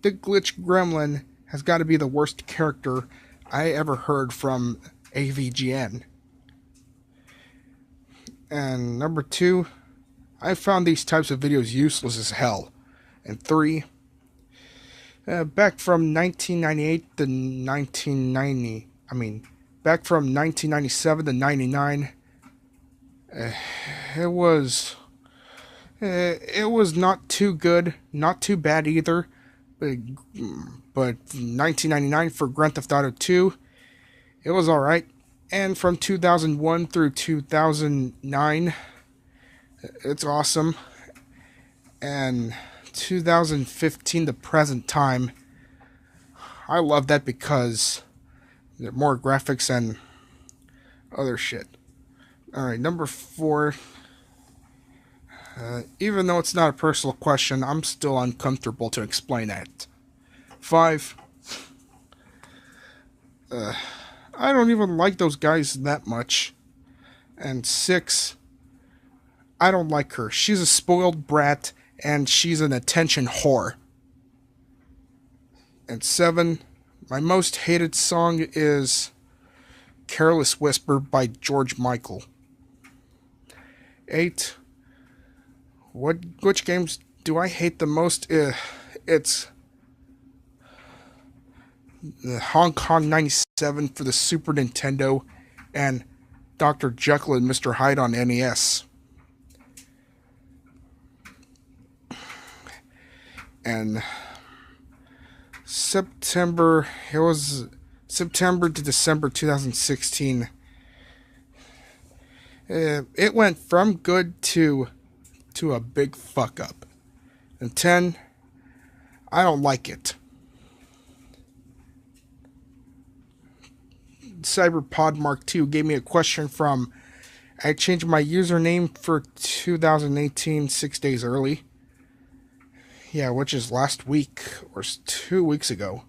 Speaker 1: The Glitch Gremlin has got to be the worst character I ever heard from AVGN. And number 2, I found these types of videos useless as hell. And 3, back from 1998 to 1990, back from 1997 to 99, it was not too good, not too bad either, but 1999 for Grand Theft Auto 2, it was alright. And from 2001 through 2009, it's awesome. And 2015 to present time, I love that because there are more graphics and other shit. Alright, number 4. Even though it's not a personal question, I'm still uncomfortable to explain it. 5. I don't even like those guys that much. And 6. I don't like her. She's a spoiled brat, and she's an attention whore. And 7. My most hated song is Careless Whisper by George Michael. 8. Which games do I hate the most? It's the Hong Kong 97 for the Super Nintendo and Dr. Jekyll and Mr. Hyde on NES. And it was September to December 2016. It went from good to a big fuck up. And 10, I don't like it. CyberPod Mark II gave me a question from, I changed my username for 2018 6 days early. Yeah, which is last week or 2 weeks ago.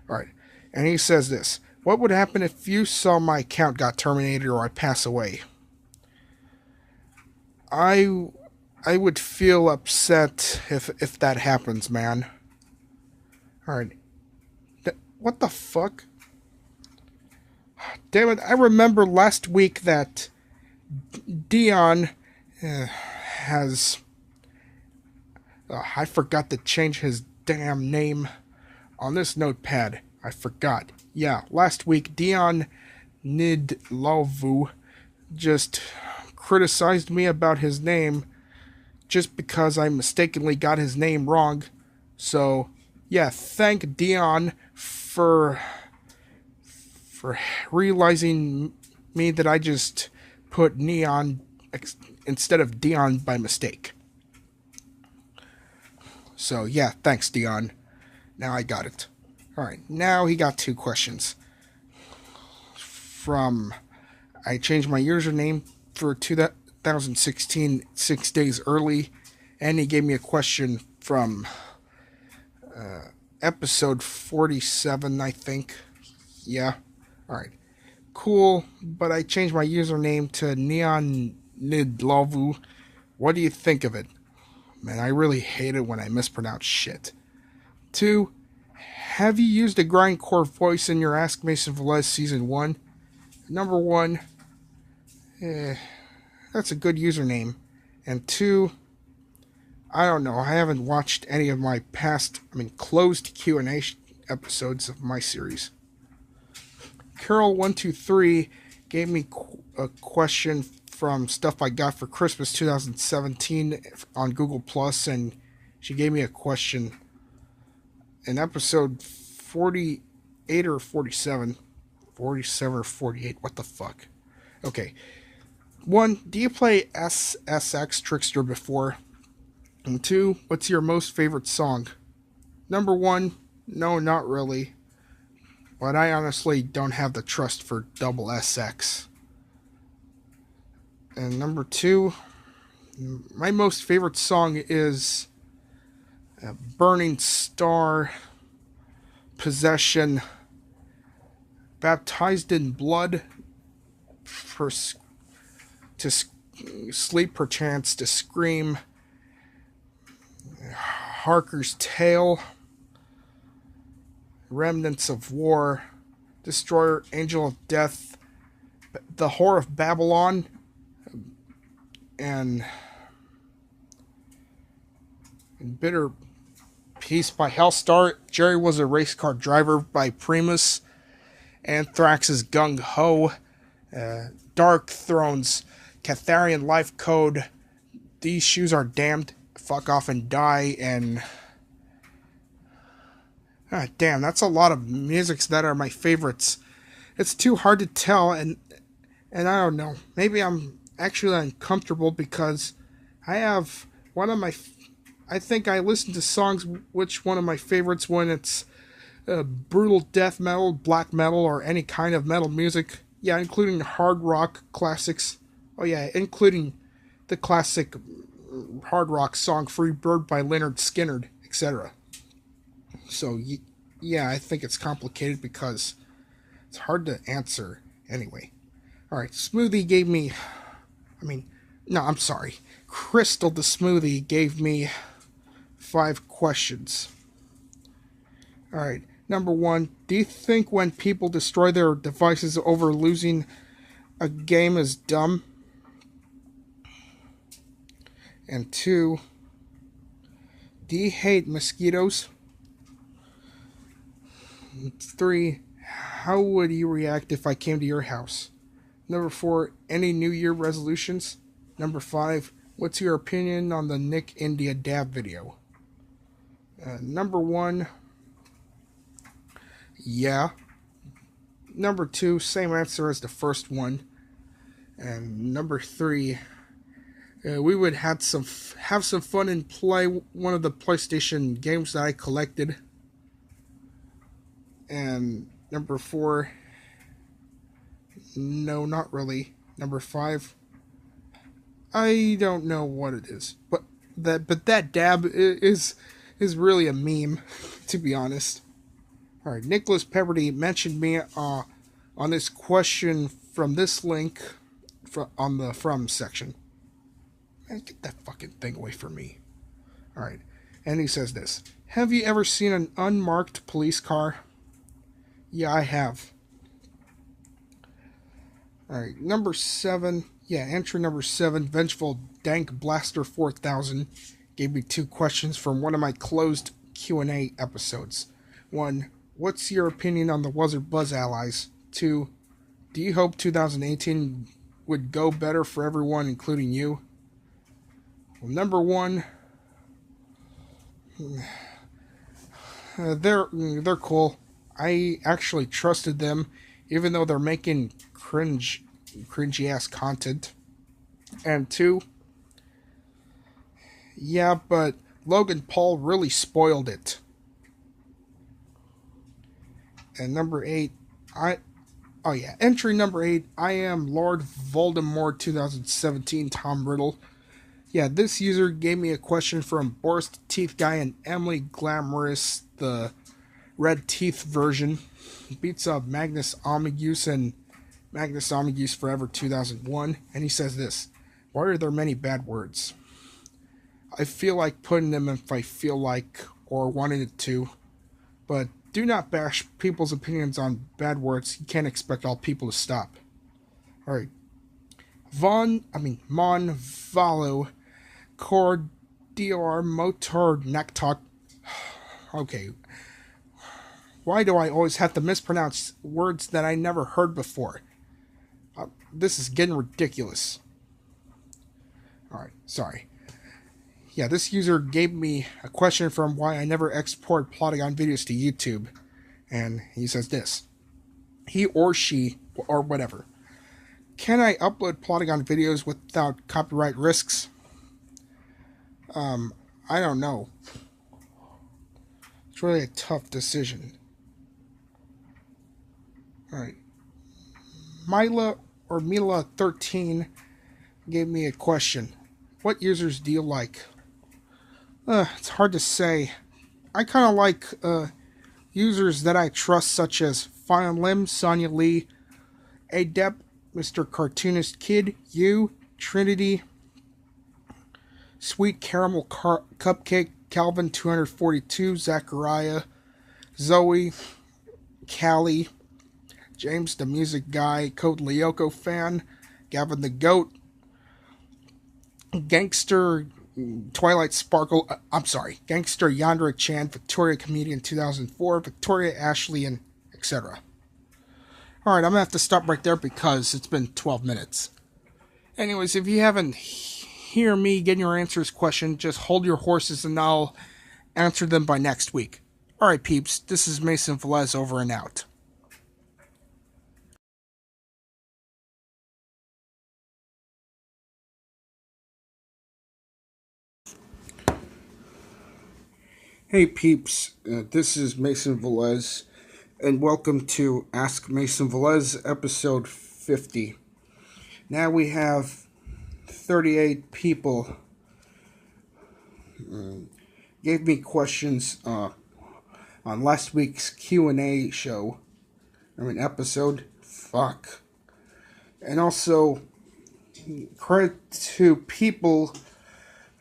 Speaker 1: Alright, and he says this: what would happen if you saw my account got terminated or I pass away? I would feel upset if that happens, man. Alright. What the fuck? Damn it, I remember last week that Dion has... I forgot to change his damn name on this notepad. I forgot. Yeah, last week Dion Nidlovu just criticized me about his name just because I mistakenly got his name wrong. So, yeah, thank Dion for realizing me that I just put Neon instead of Dion by mistake. So, yeah, thanks, Dion. Now I got it. Alright, now he got 2 questions. From, I changed my username for 2016 6 days early, and he gave me a question from episode 47, I think. Yeah. Alright. Cool, but I changed my username to Neon Nidlovu. What do you think of it? Man, I really hate it when I mispronounce shit. 2. Have you used a grindcore voice in your Ask Mason Velez Season 1? Number 1.
Speaker 2: That's a good username. And 2, I don't know. I haven't watched any of my closed Q&A episodes of my series. Carol123 gave me a question from stuff I got for Christmas 2017 on Google Plus, and she gave me a question in episode 48 or 47. 47 or 48, what the fuck? Okay. 1, do you play SSX Trickster before? And 2, what's your most favorite song? Number 1, no, not really. But I honestly don't have the trust for double SX. And number 2, my most favorite song is Burning Star, Possession, Baptized in Blood, to Sleep Perchance, to Scream, Harker's Tale, Remnants of War, Destroyer, Angel of Death, The Whore of Babylon, and Bitter Peace by Hellstar, Jerry Was a Race Car Driver by Primus, Anthrax's Gung Ho, Dark Thrones, Catharian Life Code, These Shoes Are Damned, Fuck Off and Die, and damn, that's a lot of musics that are my favorites. It's too hard to tell, and I don't know. Maybe I'm actually uncomfortable because I have one of my... I think I listen to songs which one of my favorites when it's brutal death metal, black metal, or any kind of metal music. Yeah, including hard rock classics. Oh yeah, including the classic hard rock song Free Bird by Leonard Skinner, etc. So, yeah, I think it's complicated because it's hard to answer anyway. Alright, Smoothie gave me... Crystal the Smoothie gave me 5 questions. Alright, number 1, do you think when people destroy their devices over losing a game is dumb? And 2, do you hate mosquitoes? 3, how would you react if I came to your house? Number 4, any New Year resolutions? Number 5, what's your opinion on the Nick India dab video? Number 1, yeah. Number 2, same answer as the first one. And number 3, we would have some fun and play one of the PlayStation games that I collected. And number 4, no, not really. Number 5, I don't know what it is, but that dab is really a meme, to be honest. All right, Nicholas Pepperty mentioned me on this question from this link on the From section. Man, get that fucking thing away from me. All right, and he says this: have you ever seen an unmarked police car? Yeah, I have. Alright, number 7. Yeah, entry number 7, Vengeful Dank Blaster 4000, gave me 2 questions from one of my closed Q&A episodes. 1, what's your opinion on the Wuzzard Buzz allies? 2, do you hope 2018 would go better for everyone, including you? Well, number 1, they're cool. I actually trusted them, even though they're making cringy ass content. And 2, yeah, but Logan Paul really spoiled it. And number 8, entry number 8, I am Lord Voldemort 2017 Tom Riddle. Yeah, this user gave me a question from Boris the Teeth Guy and Emily Glamorous, the Red Teeth version. Beats up Magnus Omegus and Magnus Omegus Forever 2001. And he says this: why are there many bad words? I feel like putting them if I feel like or wanted it to. But do not bash people's opinions on bad words. You can't expect all people to stop. Alright.
Speaker 1: Monvalo Cordior Motor Nectot. Okay. Why do I always have to mispronounce words that I never heard before? This is getting ridiculous. Alright, sorry. Yeah, this user gave me a question from why I never export Plotagon videos to YouTube. And he says this. He or she, or whatever. Can I upload Plotagon videos without copyright risks? I don't know. It's really a tough decision. Alright. Mila13 gave me a question. What users do you like? It's hard to say. I kind of like users that I trust, such as Fine Lim, Sonia Lee, Adept, Mr. Cartoonist Kid, You, Trinity, Sweet Caramel Cupcake, Calvin 242, Zachariah, Zoe, Callie, James the Music Guy, Code Lyoko Fan, Gavin the Goat, Gangster Twilight Sparkle, Gangster Yandra Chan, Victoria Comedian 2004, Victoria Ashley, and etc. Alright, I'm going to have to stop right there because it's been 12 minutes. Anyways, if you haven't hear me getting your answers question, just hold your horses and I'll answer them by next week. Alright peeps, this is Mason Velez over and out. Hey peeps, this is Mason Velez, and welcome to Ask Mason Velez, episode 50. Now we have 38 people gave me questions on last week's Q&A show, episode, and also credit to people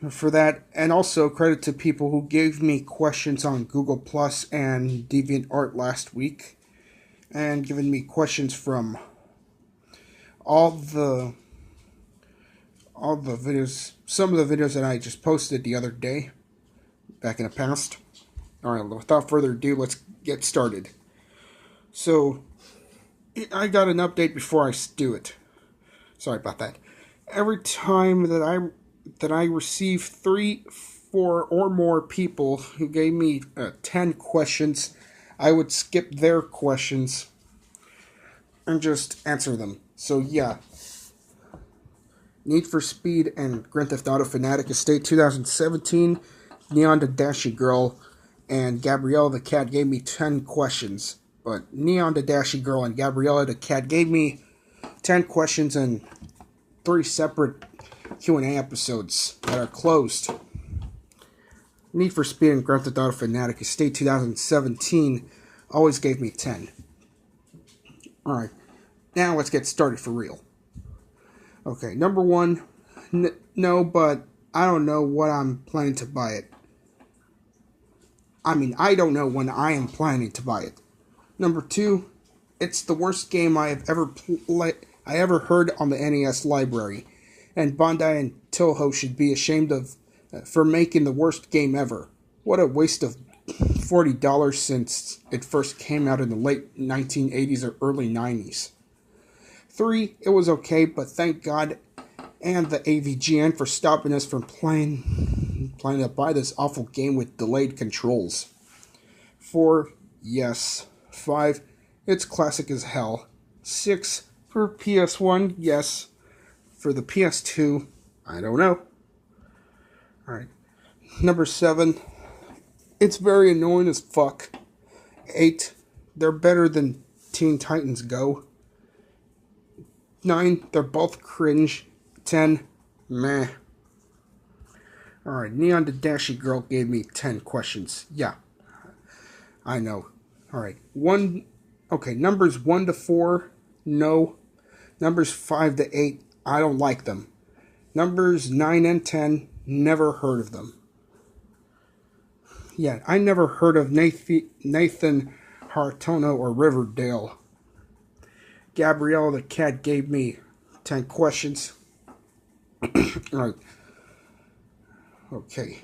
Speaker 1: for that, and also credit to people who gave me questions on Google Plus and DeviantArt last week, and given me questions from all the videos, some of the videos that I just posted the other day, back in the past. Alright, without further ado, let's get started. So, I got an update before I do it. Sorry about that. Every time that I receive 3, 4, or more people who gave me 10 questions, I would skip their questions and just answer them. So yeah, Need for Speed and Grand Theft Auto Fanatic Estate 2017, Neon the Dashy Girl, and Gabriella the Cat gave me 10 questions. But Neon the Dashy Girl and Gabriella the Cat gave me 10 questions and 3 separate Q&A episodes that are closed. Need for Speed and Grand Theft Auto Fanatic Estate 2017 always gave me 10. Alright, now let's get started for real. Okay, number 1, no, but I don't know when I'm planning to buy it. I don't know when I am planning to buy it. Number 2, it's the worst game I have ever heard on the NES library, and Bandai and Toho should be ashamed for making the worst game ever. What a waste of $40 since it first came out in the late 1980s or early 90s. 3, it was okay, but thank God and the AVGN for stopping us from planning to buy this awful game with delayed controls. 4, yes. 5, it's classic as hell. 6, for PS1, yes. For the PS2, I don't know. Alright. Number 7, it's very annoying as fuck. 8, they're better than Teen Titans Go. 9, they're both cringe. 10, meh. Alright, Neon the Dashy Girl gave me 10 questions. Yeah, I know. Alright, numbers 1 to 4, no. Numbers 5 to 8, I don't like them. Numbers 9 and 10, never heard of them. Yeah, I never heard of Nathan Hartono or Riverdale. Gabrielle the Cat gave me 10 questions. Alright. Okay.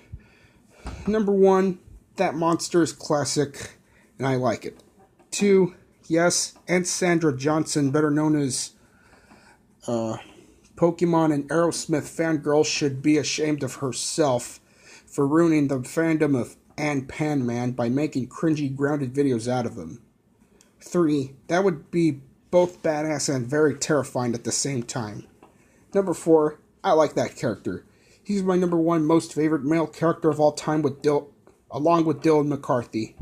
Speaker 1: Number 1, that monster is classic, and I like it. 2, yes, and Sandra Johnson, better known as Pokemon and Aerosmith fangirl, should be ashamed of herself for ruining the fandom of and Pan Man by making cringy, grounded videos out of them. 3, that would be both badass and very terrifying at the same time. Number 4, I like that character. He's my number 1 most favorite male character of all time, along with Dylan McCarthy.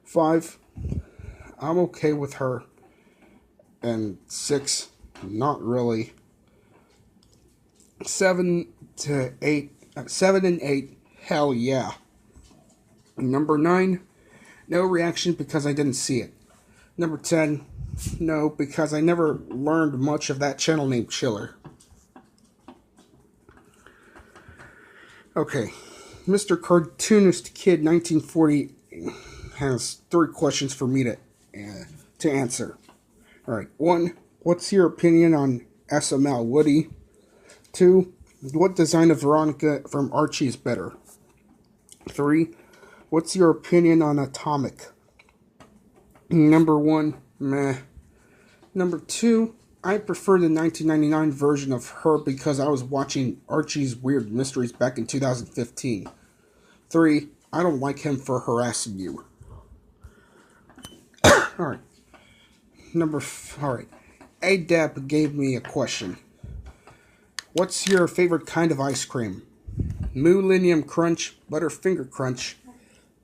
Speaker 1: 5, I'm okay with her. And 6, not really. 7 and 8, hell yeah. Number 9, no reaction because I didn't see it. Number 10, no, because I never learned much of that channel named Chiller. Okay, Mr. Cartoonist Kid 1940 has 3 questions for me to answer. Alright, 1, what's your opinion on SML Woody? 2, what design of Veronica from Archie is better? 3, what's your opinion on Atomic? Number 1, meh. Number 2, I prefer the 1999 version of her because I was watching Archie's Weird Mysteries back in 2015. 3, I don't like him for harassing you. Alright. Alright. ADAP gave me a question. What's your favorite kind of ice cream? Millennium Crunch, Butterfinger Crunch,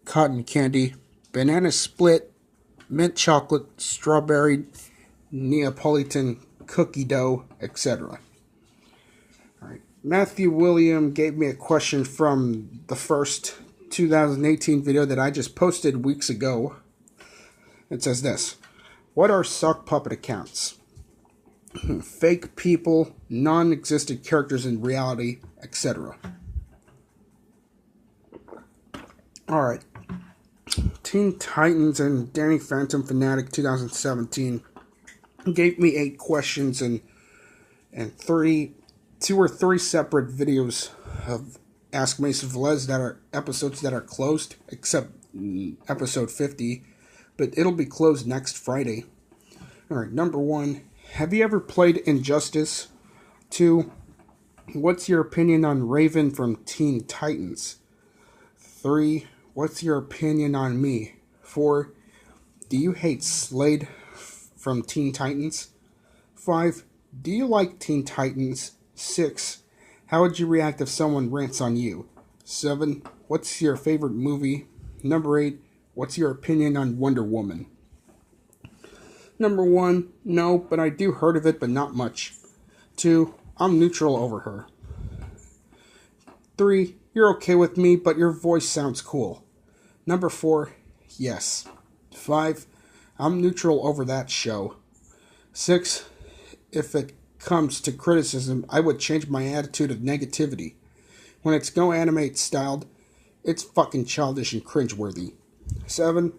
Speaker 1: Cotton Candy, Banana Split, Mint Chocolate, Strawberry, Neapolitan Cookie Dough, etc. Alright. Matthew William gave me a question from the first 2018 video that I just posted weeks ago. It says this. What are sock puppet accounts? Fake people, non-existent characters in reality, etc. Alright. Teen Titans and Danny Phantom Fanatic 2017 gave me 8 questions and 2 or 3 separate videos of Ask Mason Velez that are episodes that are closed, except episode 50, but it'll be closed next Friday. Alright, number 1, have you ever played Injustice? 2, what's your opinion on Raven from Teen Titans? 3, what's your opinion on me? 4, do you hate Slade from Teen Titans? 5, do you like Teen Titans? 6, how would you react if someone rants on you? 7, what's your favorite movie? Number 8, what's your opinion on Wonder Woman? Number 1, no, but I do heard of it, but not much. 2, I'm neutral over her. 3, you're okay with me, but your voice sounds cool. Number 4, yes. 5, I'm neutral over that show. 6, if it comes to criticism, I would change my attitude of negativity. When it's Go Animate styled, it's fucking childish and cringeworthy. 7,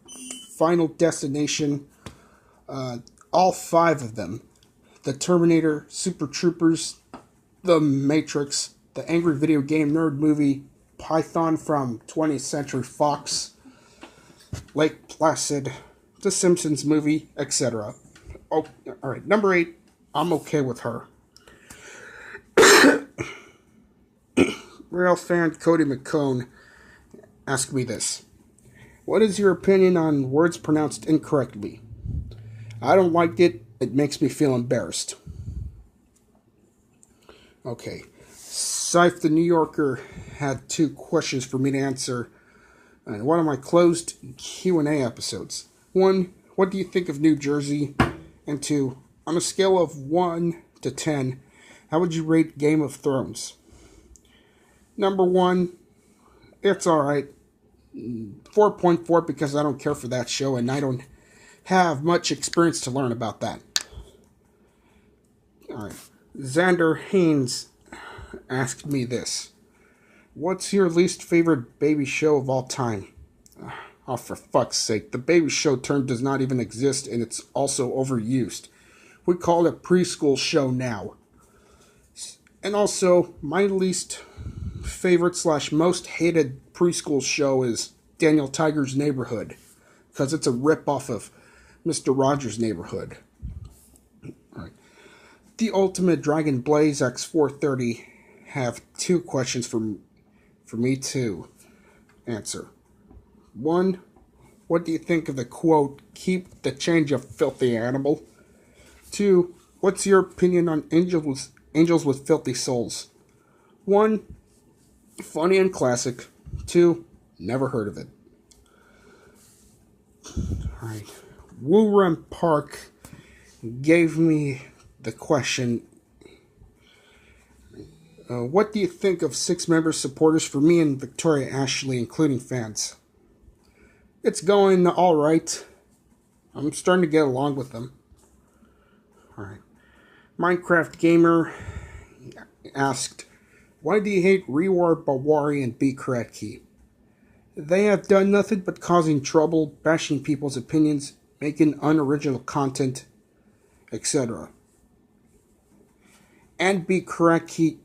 Speaker 1: Final Destination, all 5 of them. The Terminator, Super Troopers, The Matrix, the Angry Video Game Nerd movie, Python from 20th Century Fox, Lake Placid, The Simpsons movie, etc. Oh, alright, number 8, I'm okay with her. Real fan Cody McCone asked me this. What is your opinion on words pronounced incorrectly? I don't like it. It makes me feel embarrassed. Okay. Scythe the New Yorker had 2 questions for me to answer in one of my closed Q&A episodes. 1, what do you think of New Jersey? And 2, on a scale of 1 to 10, how would you rate Game of Thrones? Number 1, it's alright. 4.4 because I don't care for that show and I don't have much experience to learn about that. Alright. Xander Haynes asked me this. What's your least favorite baby show of all time? Oh, for fuck's sake. The baby show term does not even exist and it's also overused. We call it a preschool show now. And also, my least favorite / most hated preschool show is Daniel Tiger's Neighborhood, because it's a rip-off of Mr. Rogers' Neighborhood. All right. The Ultimate Dragon Blaze X430 have 2 questions for me to answer. 1, what do you think of the quote, "Keep the change, you filthy animal"? 2, what's your opinion on angels with filthy souls? 1, funny and classic. 2, never heard of it. Alright. Woo-Rem Park gave me the question, what do you think of 6-member supporters for me and Victoria Ashley, including fans? It's going alright. I'm starting to get along with them. Alright. Minecraft Gamer asked, why do you hate Rewar, Bawari, and B. Kratky? They have done nothing but causing trouble, bashing people's opinions, making unoriginal content, etc. And B. Kratky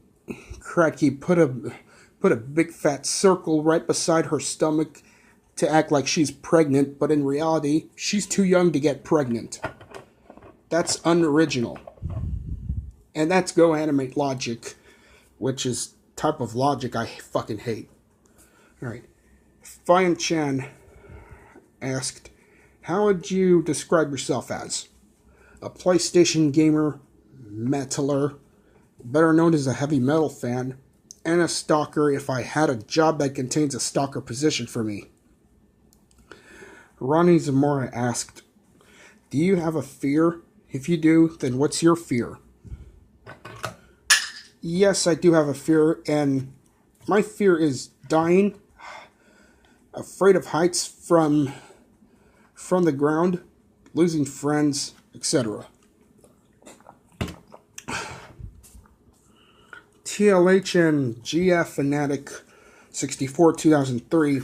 Speaker 1: put a big fat circle right beside her stomach to act like she's pregnant, but in reality, she's too young to get pregnant. That's unoriginal. And that's Go Animate logic, which is type of logic I fucking hate. Alright. Fian Chan asked, how would you describe yourself as? A PlayStation gamer, metaler, better known as a heavy metal fan, and a stalker if I had a job that contains a stalker position for me. Ronnie Zamora asked, do you have a fear? If you do, then what's your fear? Yes, I do have a fear, and my fear is dying, afraid of heights from the ground, losing friends, etc. TLH and GF Fanatic 64 2003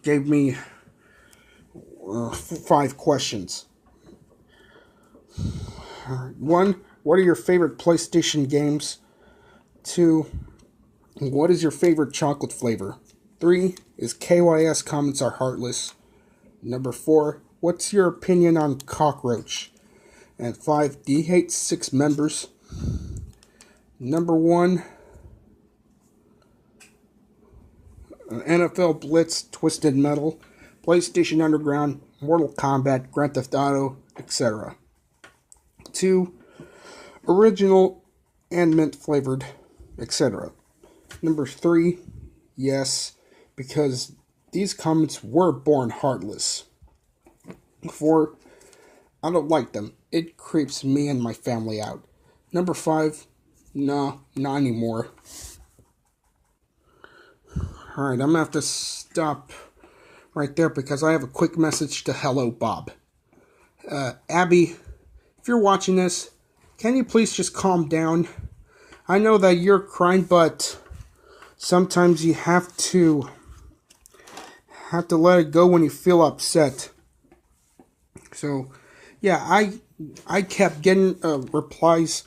Speaker 1: gave me 5 questions. 1, what are your favorite PlayStation games? 2, what is your favorite chocolate flavor? 3, is KYS comments are heartless? Number 4, what's your opinion on Cockroach? And 5, do you hate 6 members? Number 1, NFL Blitz, Twisted Metal, PlayStation Underground, Mortal Kombat, Grand Theft Auto, etc. 2, original and mint flavored, etc. Number 3, yes, because these comments were born heartless. 4, I don't like them. It creeps me and my family out. Number 5, no, not anymore. Alright, I'm going to have to stop right there because I have a quick message to Hello Bob. Abby, if you're watching this, can you please just calm down? I know that you're crying, but sometimes you have to let it go when you feel upset. So, yeah, I kept getting replies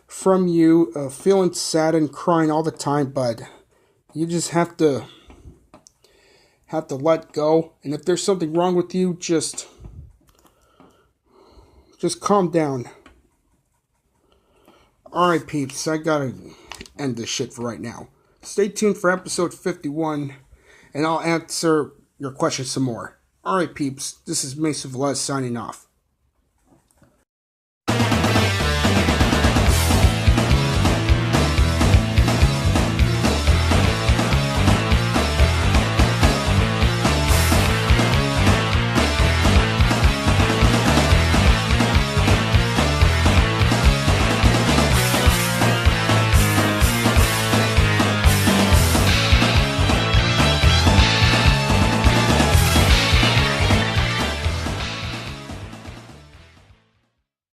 Speaker 1: from you, feeling sad and crying all the time, but you just have to let go. And if there's something wrong with you, just calm down. Alright, peeps, I gotta end this shit for right now. Stay tuned for episode 51, and I'll answer your questions some more. Alright, peeps, this is Mason Velez signing off.